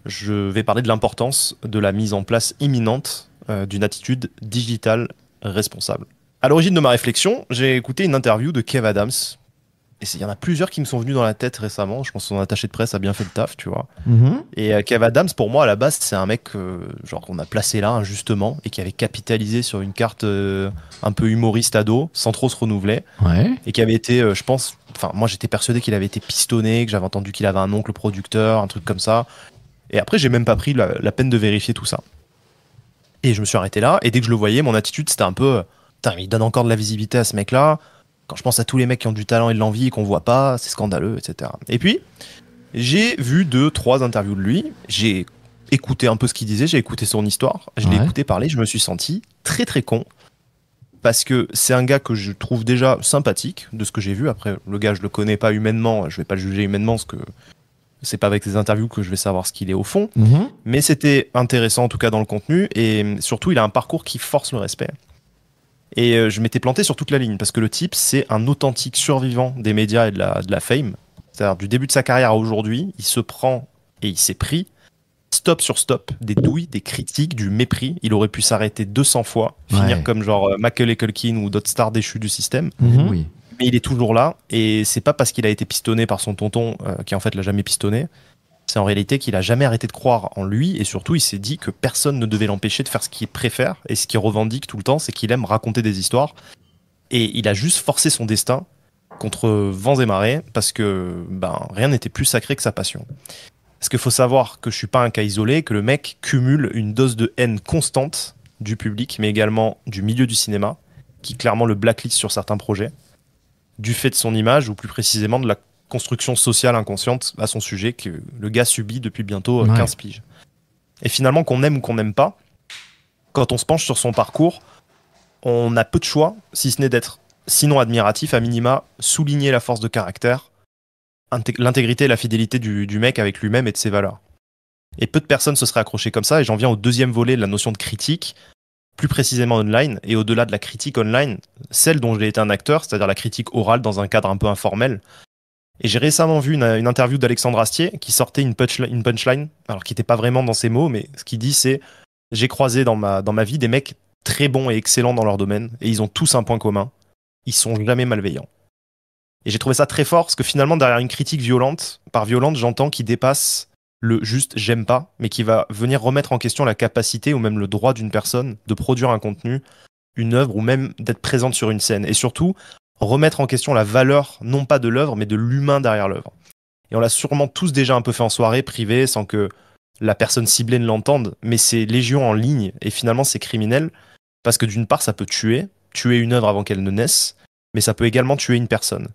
je vais parler de l'importance de la mise en place imminente d'une attitude digitale responsable. À l'origine de ma réflexion, j'ai écouté une interview de Kev Adams. Et il y en a plusieurs qui me sont venus dans la tête récemment. Je pense que son attaché de presse a bien fait le taf, tu vois. Mhm. Et Kev Adams, pour moi, à la base, c'est un mec genre qu'on a placé là injustement et qui avait capitalisé sur une carte un peu humoriste ado, sans trop se renouveler, Ouais. et qui avait été, je pense, enfin, moi j'étais persuadé qu'il avait été pistonné, que j'avais entendu qu'il avait un oncle producteur, un truc comme ça. Et après, j'ai même pas pris la peine de vérifier tout ça. Et je me suis arrêté là, et dès que je le voyais, mon attitude c'était un peu, putain, mais il donne encore de la visibilité à ce mec-là. Quand je pense à tous les mecs qui ont du talent et de l'envie et qu'on voit pas, c'est scandaleux, etc. Et puis, j'ai vu 2-3 interviews de lui. J'ai écouté un peu ce qu'il disait, j'ai écouté son histoire. Je l'ai écouté parler, je me suis senti très très con. Parce que c'est un gars que je trouve déjà sympathique, de ce que j'ai vu. Après, le gars, je le connais pas humainement, je vais pas le juger humainement, parce que c'est pas avec les interviews que je vais savoir ce qu'il est au fond. Mais c'était intéressant, en tout cas, dans le contenu. Et surtout, il a un parcours qui force le respect. Et je m'étais planté sur toute la ligne, parce que le type, c'est un authentique survivant des médias et de la fame. C'est-à-dire, du début de sa carrière à aujourd'hui, il se prend et il s'est pris stop sur stop, des douilles, des critiques, du mépris. Il aurait pu s'arrêter 200 fois, finir comme genre Macaulay Culkin ou d'autres stars déchues du système. Oui. Mais il est toujours là, et c'est pas parce qu'il a été pistonné par son tonton, qui en fait l'a jamais pistonné. C'est en réalité qu'il a jamais arrêté de croire en lui, et surtout il s'est dit que personne ne devait l'empêcher de faire ce qu'il préfère, et ce qu'il revendique tout le temps, c'est qu'il aime raconter des histoires. Et il a juste forcé son destin contre vents et marées, parce que rien n'était plus sacré que sa passion. Parce qu'il faut savoir que je suis pas un cas isolé, que le mec cumule une dose de haine constante du public, mais également du milieu du cinéma, qui clairement le blacklist sur certains projets, du fait de son image, ou plus précisément de la construction sociale inconsciente à son sujet que le gars subit depuis bientôt 15 piges. Et finalement, qu'on aime ou qu'on n'aime pas, quand on se penche sur son parcours, on a peu de choix, si ce n'est d'être, sinon admiratif, à minima, souligner la force de caractère, l'intégrité et la fidélité du mec avec lui-même et de ses valeurs. Et peu de personnes se seraient accrochées comme ça, et j'en viens au deuxième volet de la notion de critique, plus précisément online, et au-delà de la critique online, celle dont j'ai été un acteur, c'est-à-dire la critique orale dans un cadre un peu informel. Et j'ai récemment vu une interview d'Alexandre Astier qui sortait une punchline, alors qui n'était pas vraiment dans ses mots, mais ce qu'il dit c'est « J'ai croisé dans ma vie des mecs très bons et excellents dans leur domaine, et ils ont tous un point commun, ils sont jamais malveillants. » Et j'ai trouvé ça très fort, parce que finalement, derrière une critique violente, par violente, j'entends qui dépasse le juste « j'aime pas », mais qui va venir remettre en question la capacité ou même le droit d'une personne de produire un contenu, une œuvre, ou même d'être présente sur une scène. Et surtout, remettre en question la valeur, non pas de l'œuvre, mais de l'humain derrière l'œuvre. Et on l'a sûrement tous déjà un peu fait en soirée, privée, sans que la personne ciblée ne l'entende, mais c'est légion en ligne, et finalement c'est criminel, parce que d'une part ça peut tuer une œuvre avant qu'elle ne naisse, mais ça peut également tuer une personne.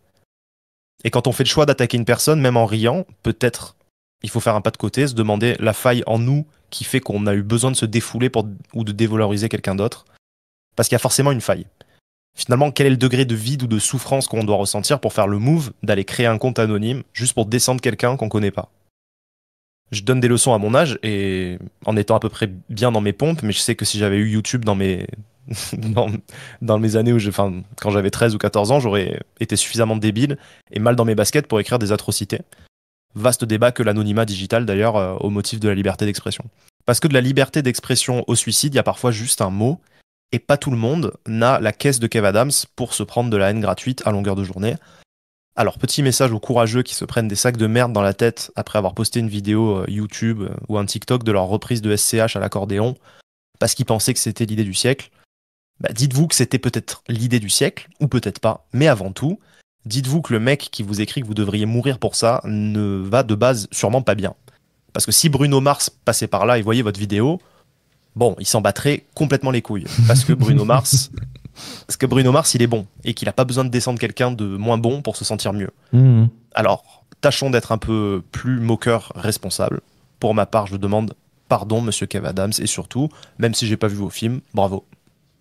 Et quand on fait le choix d'attaquer une personne, même en riant, peut-être il faut faire un pas de côté, se demander la faille en nous qui fait qu'on a eu besoin de se défouler ou de dévaloriser quelqu'un d'autre, parce qu'il y a forcément une faille. Finalement, quel est le degré de vide ou de souffrance qu'on doit ressentir pour faire le move d'aller créer un compte anonyme juste pour descendre quelqu'un qu'on connaît pas? Je donne des leçons à mon âge et en étant à peu près bien dans mes pompes, mais je sais que si j'avais eu YouTube dans mes années quand j'avais 13 ou 14 ans, j'aurais été suffisamment débile et mal dans mes baskets pour écrire des atrocités. Vaste débat que l'anonymat digital d'ailleurs au motif de la liberté d'expression. Parce que de la liberté d'expression au suicide, il y a parfois juste un mot. Et pas tout le monde n'a la caisse de Kev Adams pour se prendre de la haine gratuite à longueur de journée. Alors, petit message aux courageux qui se prennent des sacs de merde dans la tête après avoir posté une vidéo YouTube ou un TikTok de leur reprise de SCH à l'accordéon parce qu'ils pensaient que c'était l'idée du siècle. Dites-vous que c'était peut-être l'idée du siècle, ou peut-être pas, mais avant tout, dites-vous que le mec qui vous écrit que vous devriez mourir pour ça ne va de base sûrement pas bien. Parce que si Bruno Mars passait par là et voyait votre vidéo, bon, il s'en battrait complètement les couilles. Parce que Bruno Mars, il est bon. Et qu'il n'a pas besoin de descendre quelqu'un de moins bon pour se sentir mieux. Alors, tâchons d'être un peu plus moqueur responsable. Pour ma part, je demande pardon, monsieur Kev Adams. Et surtout, même si j'ai pas vu vos films, bravo.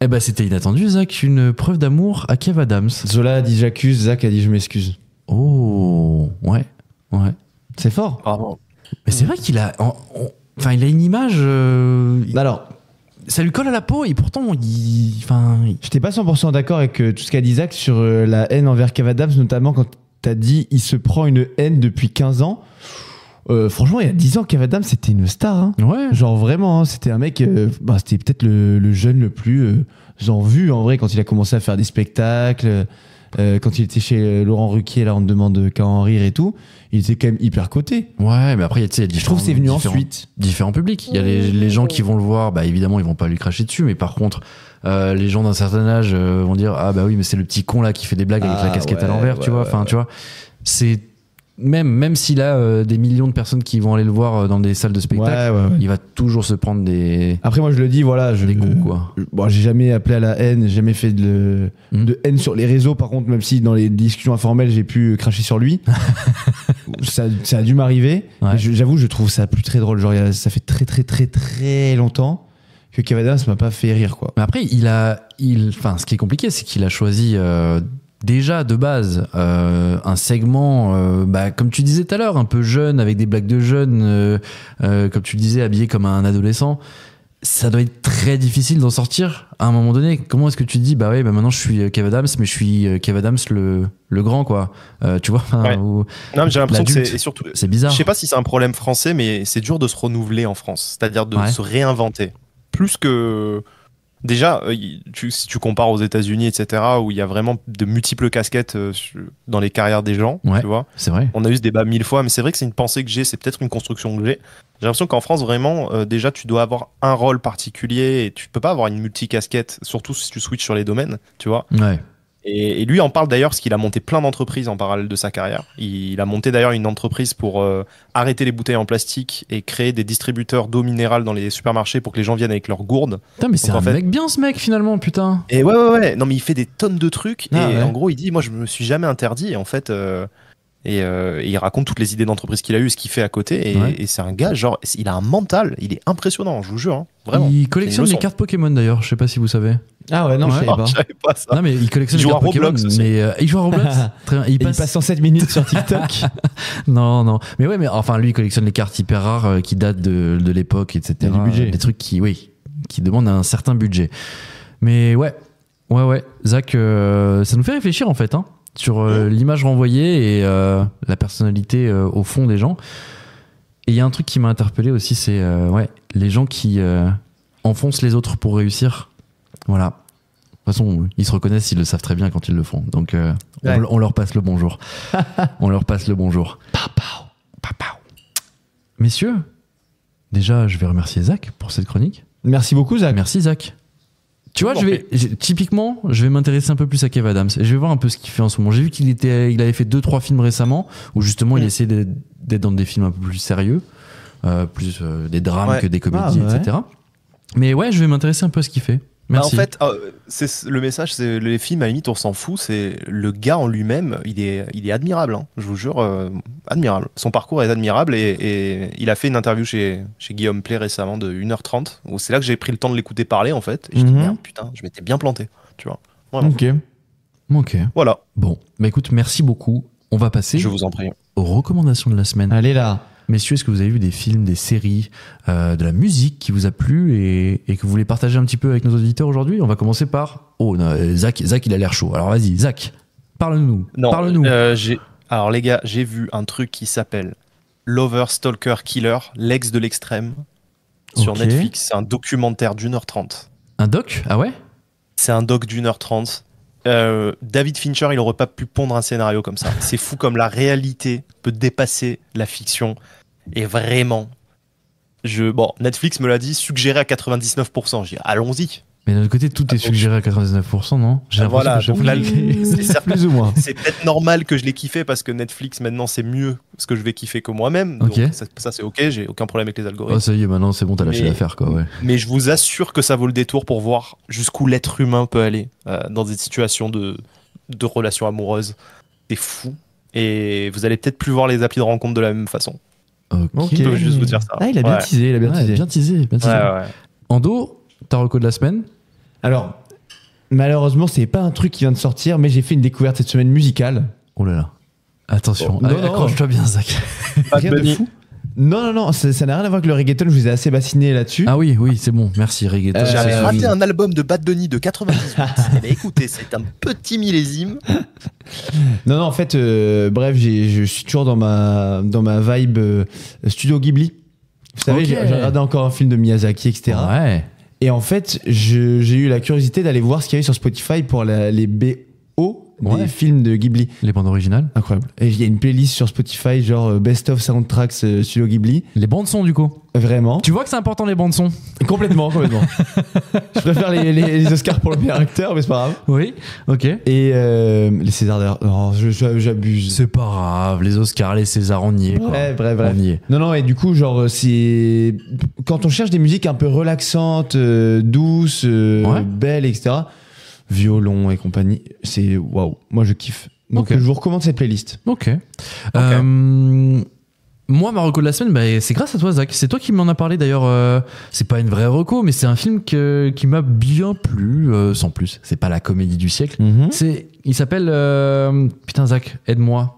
Eh ben, c'était inattendu, Zach. Une preuve d'amour à Kev Adams. Zola a dit j'accuse, Zach a dit je m'excuse. Oh, ouais. C'est fort. Bravo. Mais c'est vrai qu'il a... Enfin, il a une image... Alors, ça lui colle à la peau et pourtant, j'étais pas 100% d'accord avec tout ce qu'a dit Zach sur la haine envers Kev Adams, notamment quand t'as dit il se prend une haine depuis 15 ans. Franchement, il y a 10 ans, Kev Adams, c'était une star. Hein. Ouais. Genre vraiment, hein, c'était un mec... c'était peut-être le jeune le plus en vue, en vrai, quand il a commencé à faire des spectacles... quand il était chez Laurent Ruquier, là on me demande qu'à en rire et tout, il était quand même hyper coté. Ouais, mais après, tu sais, je trouve que c'est venu ensuite. Différents publics. Il y a les gens qui vont le voir, évidemment, ils vont pas lui cracher dessus, mais par contre, les gens d'un certain âge vont dire ah bah oui, mais c'est le petit con là qui fait des blagues avec la casquette à l'envers, tu vois. Enfin, tu vois, c'est même s'il a des millions de personnes qui vont aller le voir dans des salles de spectacle, Ouais. il va toujours se prendre des. Après, moi, je le dis, voilà, des coups, quoi. Bon, j'ai jamais appelé à la haine, j'ai jamais fait de haine sur les réseaux. Par contre, même si dans les discussions informelles, j'ai pu cracher sur lui, ça a dû m'arriver. Ouais. Mais j'avoue, je trouve ça plus très drôle. Genre, ça fait très, très, très, très longtemps que Kev Adams m'a pas fait rire, quoi. Mais après, enfin, ce qui est compliqué, c'est qu'il a choisi déjà de base un segment, comme tu disais tout à l'heure, un peu jeune, avec des blagues de jeunes, comme tu le disais, habillé comme un adolescent. Ça doit être très difficile d'en sortir à un moment donné. Comment est-ce que tu te dis, maintenant je suis Kev Adams, mais je suis Kev Adams le grand, quoi. Tu vois, Ouais. ou Non, mais j'ai l'impression que l'adulte. c'est surtout. C'est bizarre. Je sais pas si c'est un problème français, mais c'est dur de se renouveler en France, c'est-à-dire de se réinventer. Plus que. Déjà, si tu compares aux États-Unis, etc., où il y a vraiment de multiples casquettes dans les carrières des gens, tu vois. C'est vrai. On a eu ce débat 1000 fois, mais c'est vrai que c'est une pensée que j'ai, c'est peut-être une construction que j'ai. J'ai l'impression qu'en France, vraiment, déjà, tu dois avoir un rôle particulier et tu peux pas avoir une multicasquette, surtout si tu switches sur les domaines, tu vois. Ouais. Et lui en parle d'ailleurs parce qu'il a monté plein d'entreprises en parallèle de sa carrière. Il a monté d'ailleurs une entreprise pour arrêter les bouteilles en plastique et créer des distributeurs d'eau minérale dans les supermarchés pour que les gens viennent avec leurs gourdes. Putain, mais c'est Donc, un en fait- mec bien, ce mec, finalement, putain. Et ouais. Non, mais il fait des tonnes de trucs. Ah, et ouais. en gros, il dit, moi, je me suis jamais interdit. Et en fait, et il raconte toutes les idées d'entreprise qu'il a eues, ce qu'il fait à côté. Ouais. Et c'est un gars, genre, il a un mental. Il est impressionnant, je vous jure. Hein, vraiment. Il C'est une collectionne les leçon. cartes Pokémon, d'ailleurs. Je sais pas si vous savez. Ah ouais, non, je savais pas. Je savais pas ça. Non, mais il collectionne Il les joue à cartes Pokémon. Roblox aussi. Mais il joue à Roblox. Très bien. Et il passe 107 minutes sur TikTok. Non. Mais ouais, mais enfin, lui, il collectionne les cartes hyper rares qui datent de l'époque, etc. Il y a du budget. Des trucs qui demandent un certain budget. Mais ouais. Zach, ça nous fait réfléchir, en fait, hein, sur l'image renvoyée et la personnalité au fond des gens. Et il y a un truc qui m'a interpellé aussi, c'est les gens qui enfoncent les autres pour réussir. Voilà. De toute façon, ils se reconnaissent, ils le savent très bien quand ils le font. Donc, on leur passe le bonjour. On leur passe le bonjour. Papao. Messieurs, déjà, je vais remercier Zach pour cette chronique. Merci beaucoup, Zach. Merci, Zach. Tu vois, typiquement, je vais m'intéresser un peu plus à Kev Adams. Et je vais voir un peu ce qu'il fait en ce moment. J'ai vu qu'il avait fait 2-3 films récemment où justement il essayait d'être dans des films un peu plus sérieux, plus des drames que des comédies, etc. Mais ouais, je vais m'intéresser un peu à ce qu'il fait. Merci. En fait, le message, c'est les films, à la limite, on s'en fout. C'est le gars en lui-même, il est admirable. Hein, je vous jure, admirable. Son parcours est admirable et il a fait une interview chez Guillaume Play récemment de 1h30 où c'est là que j'ai pris le temps de l'écouter parler en fait. Et je dis merde, putain, je m'étais bien planté, tu vois. Vraiment. Ok. Voilà. Bon, bah écoute, merci beaucoup. On va passer. Je vous en prie. Aux recommandations de la semaine. Allez là. Messieurs, est-ce que vous avez vu des films, des séries, de la musique qui vous a plu et que vous voulez partager un petit peu avec nos auditeurs aujourd'hui? On va commencer par... Oh, non, Zach, il a l'air chaud. Alors vas-y, Zach, parle-nous. Non, Parle-nous. Alors les gars, j'ai vu un truc qui s'appelle Lover, Stalker, Killer, l'ex de l'extrême sur Netflix. C'est un documentaire d'1h30. Un doc? Ah ouais? C'est un doc d'1h30. David Fincher, il aurait pas pu pondre un scénario comme ça. C'est fou comme la réalité peut dépasser la fiction. Et vraiment, Netflix me l'a dit, suggéré à 99%. J'ai dit, allons-y. Mais d'un autre côté, tout est suggéré à 99%, non? J'ai l'impression que chaque fois, c'est plus ou moins. C'est peut-être normal que je l'ai kiffé parce que Netflix, maintenant, c'est mieux ce que je vais kiffer que moi-même. Donc ça, c'est ok, j'ai aucun problème avec les algorithmes. Oh, ça y est, maintenant, c'est bon, t'as lâché l'affaire, quoi. Ouais. Mais je vous assure que ça vaut le détour pour voir jusqu'où l'être humain peut aller dans des situations de relations amoureuses. C'est fou. Et vous allez peut-être plus voir les applis de rencontre de la même façon. Ok. Je peux juste vous dire ça. Ah, il a bien teasé, il a bien teasé. Bien teasé. Ouais. Ando, ta reco de la semaine? Alors, malheureusement, c'est pas un truc qui vient de sortir, mais j'ai fait une découverte cette semaine musicale. Oh là là. Attention, non, accroche-toi bien, Zach. Rien de fou. Non, ça n'a rien à voir avec le reggaeton, je vous ai assez bassiné là-dessus. Ah oui, c'est bon, merci, reggaeton. J'avais raté un album de Bad Bunny de 98. Mais écoutez, c'est un petit millésime. Non, en fait, bref, je suis toujours dans ma vibe Studio Ghibli. Vous savez, j'ai regardé encore un film de Miyazaki, etc. Ouais. Et en fait, j'ai eu la curiosité d'aller voir ce qu'il y avait sur Spotify pour les haut des Ouais. films de Ghibli. Les bandes originales. Incroyable. Et il y a une playlist sur Spotify, genre Best of Soundtracks Studio Ghibli. Les bandes son du coup. Vraiment. Tu vois que c'est important les bandes son. Complètement. Je préfère les Oscars pour le meilleur acteur, mais c'est pas grave. Oui. Ok. Et les Césars d'ailleurs. Non, j'abuse. C'est pas grave. Les Oscars, les Césars, on y est. Quoi. Bref. On y est. Non, et du coup, genre, c'est. Quand on cherche des musiques un peu relaxantes, douces, belles, etc., violon et compagnie, c'est waouh. Moi, je kiffe. Donc, Ok. je vous recommande cette playlist. Ok. Moi, ma reco de la semaine, bah, c'est grâce à toi, Zach. C'est toi qui m'en as parlé d'ailleurs. C'est pas une vraie reco, mais c'est un film qui m'a bien plu, sans plus. C'est pas la comédie du siècle. Il s'appelle. Putain, Zach, aide-moi.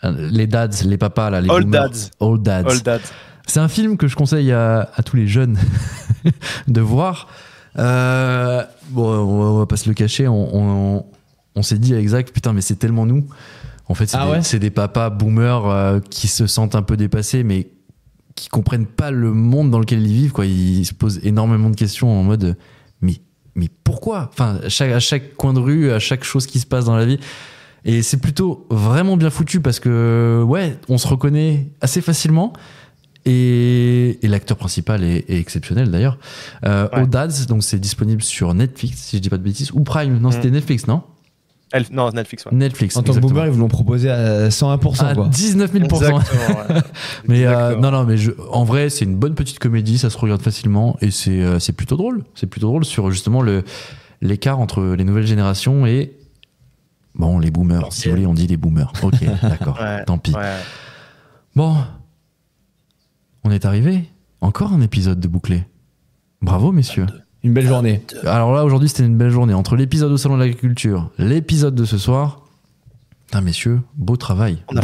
Les dads, les papas, là. Les Old boomers. Dads. Old Dads. Old Dad. C'est un film que je conseille à tous les jeunes de voir. Bon, on va pas se le cacher. On s'est dit avec Zach, putain, mais c'est tellement nous. En fait, c'est des papas boomers qui se sentent un peu dépassés, mais qui comprennent pas le monde dans lequel ils vivent, quoi. Ils se posent énormément de questions en mode, mais pourquoi ? Enfin, à chaque coin de rue, à chaque chose qui se passe dans la vie. Et c'est plutôt vraiment bien foutu parce que, ouais, on se reconnaît assez facilement. Et l'acteur principal est exceptionnel d'ailleurs. Old Dads, donc c'est disponible sur Netflix, si je dis pas de bêtises, ou Prime. Non, c'était Netflix, non ? Non, Netflix. Ouais. Netflix. En tant que boomer, ils vous l'ont proposé à 101%. À quoi. 19 000%. Exactement, ouais. Mais Exactement. mais en vrai, c'est une bonne petite comédie, ça se regarde facilement et c'est plutôt drôle. C'est plutôt drôle sur justement l'écart entre les nouvelles générations et bon, les boomers. Si vous voulez, on dit les boomers. Ok, d'accord. Ouais, Tant pis. ouais. Bon, on est arrivé. Encore un épisode de bouclé. Bravo, messieurs. Une belle journée. Alors là, aujourd'hui, c'était une belle journée. Entre l'épisode au Salon de l'Agriculture, l'épisode de ce soir. Putain, messieurs, beau travail. On a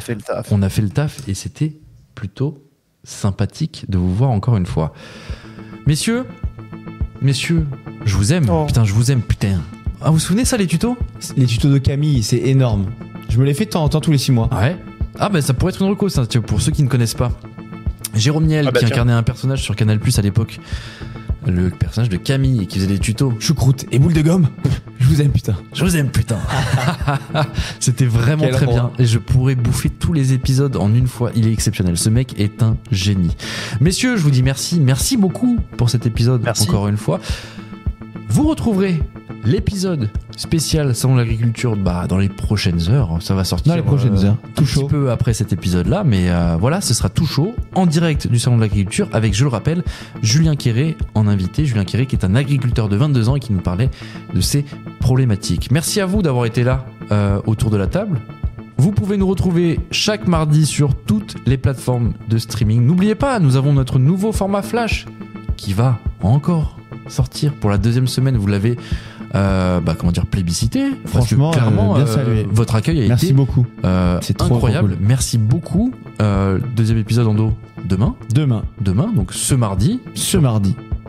fait le taf. On a fait le taf et c'était plutôt sympathique de vous voir encore une fois. Messieurs, je vous aime. Oh. Putain, je vous aime, putain. Ah, vous vous souvenez ça, les tutos ? Les tutos de Camille, c'est énorme. Je me les fais de temps en temps tous les 6 mois. Ouais. Ah, bah ça pourrait être une reco, ça, pour ceux qui ne connaissent pas. Jérôme Niel, qui incarnait un personnage sur Canal+ à l'époque. Le personnage de Camille qui faisait des tutos. Choucroute et boule de gomme. Je vous aime, putain. Je vous aime, putain. C'était vraiment Quel très roi. bien. Et je pourrais bouffer tous les épisodes en une fois. Il est exceptionnel. Ce mec est un génie. Messieurs, je vous dis merci. Merci beaucoup pour cet épisode. Merci. Encore une fois. Vous retrouverez l'épisode spécial Salon de l'Agriculture dans les prochaines heures. Ça va sortir Dans les prochaines heures. tout petit peu après cet épisode-là. Mais voilà, ce sera tout chaud en direct du Salon de l'Agriculture avec, je le rappelle, Julien Quéré en invité. Julien Quéré qui est un agriculteur de 22 ans et qui nous parlait de ses problématiques. Merci à vous d'avoir été là autour de la table. Vous pouvez nous retrouver chaque mardi sur toutes les plateformes de streaming. N'oubliez pas, nous avons notre nouveau format Flash qui va encore sortir pour la 2e semaine. Vous l'avez plébiscité. Franchement, Parce que clairement, bien salué. votre accueil a Merci été beaucoup. C'est trop incroyable. cool. Merci beaucoup. 2e épisode en dos demain, donc ce mardi. Sur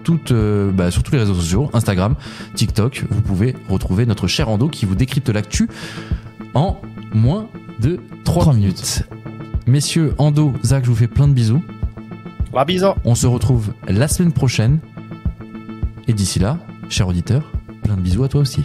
tous les réseaux sociaux, Instagram, TikTok, vous pouvez retrouver notre cher Ando qui vous décrypte l'actu en moins de 3 minutes. Messieurs, Ando, Zach, je vous fais plein de bisous. Bah, bisous. On se retrouve la semaine prochaine. Et d'ici là, cher auditeur, plein de bisous à toi aussi.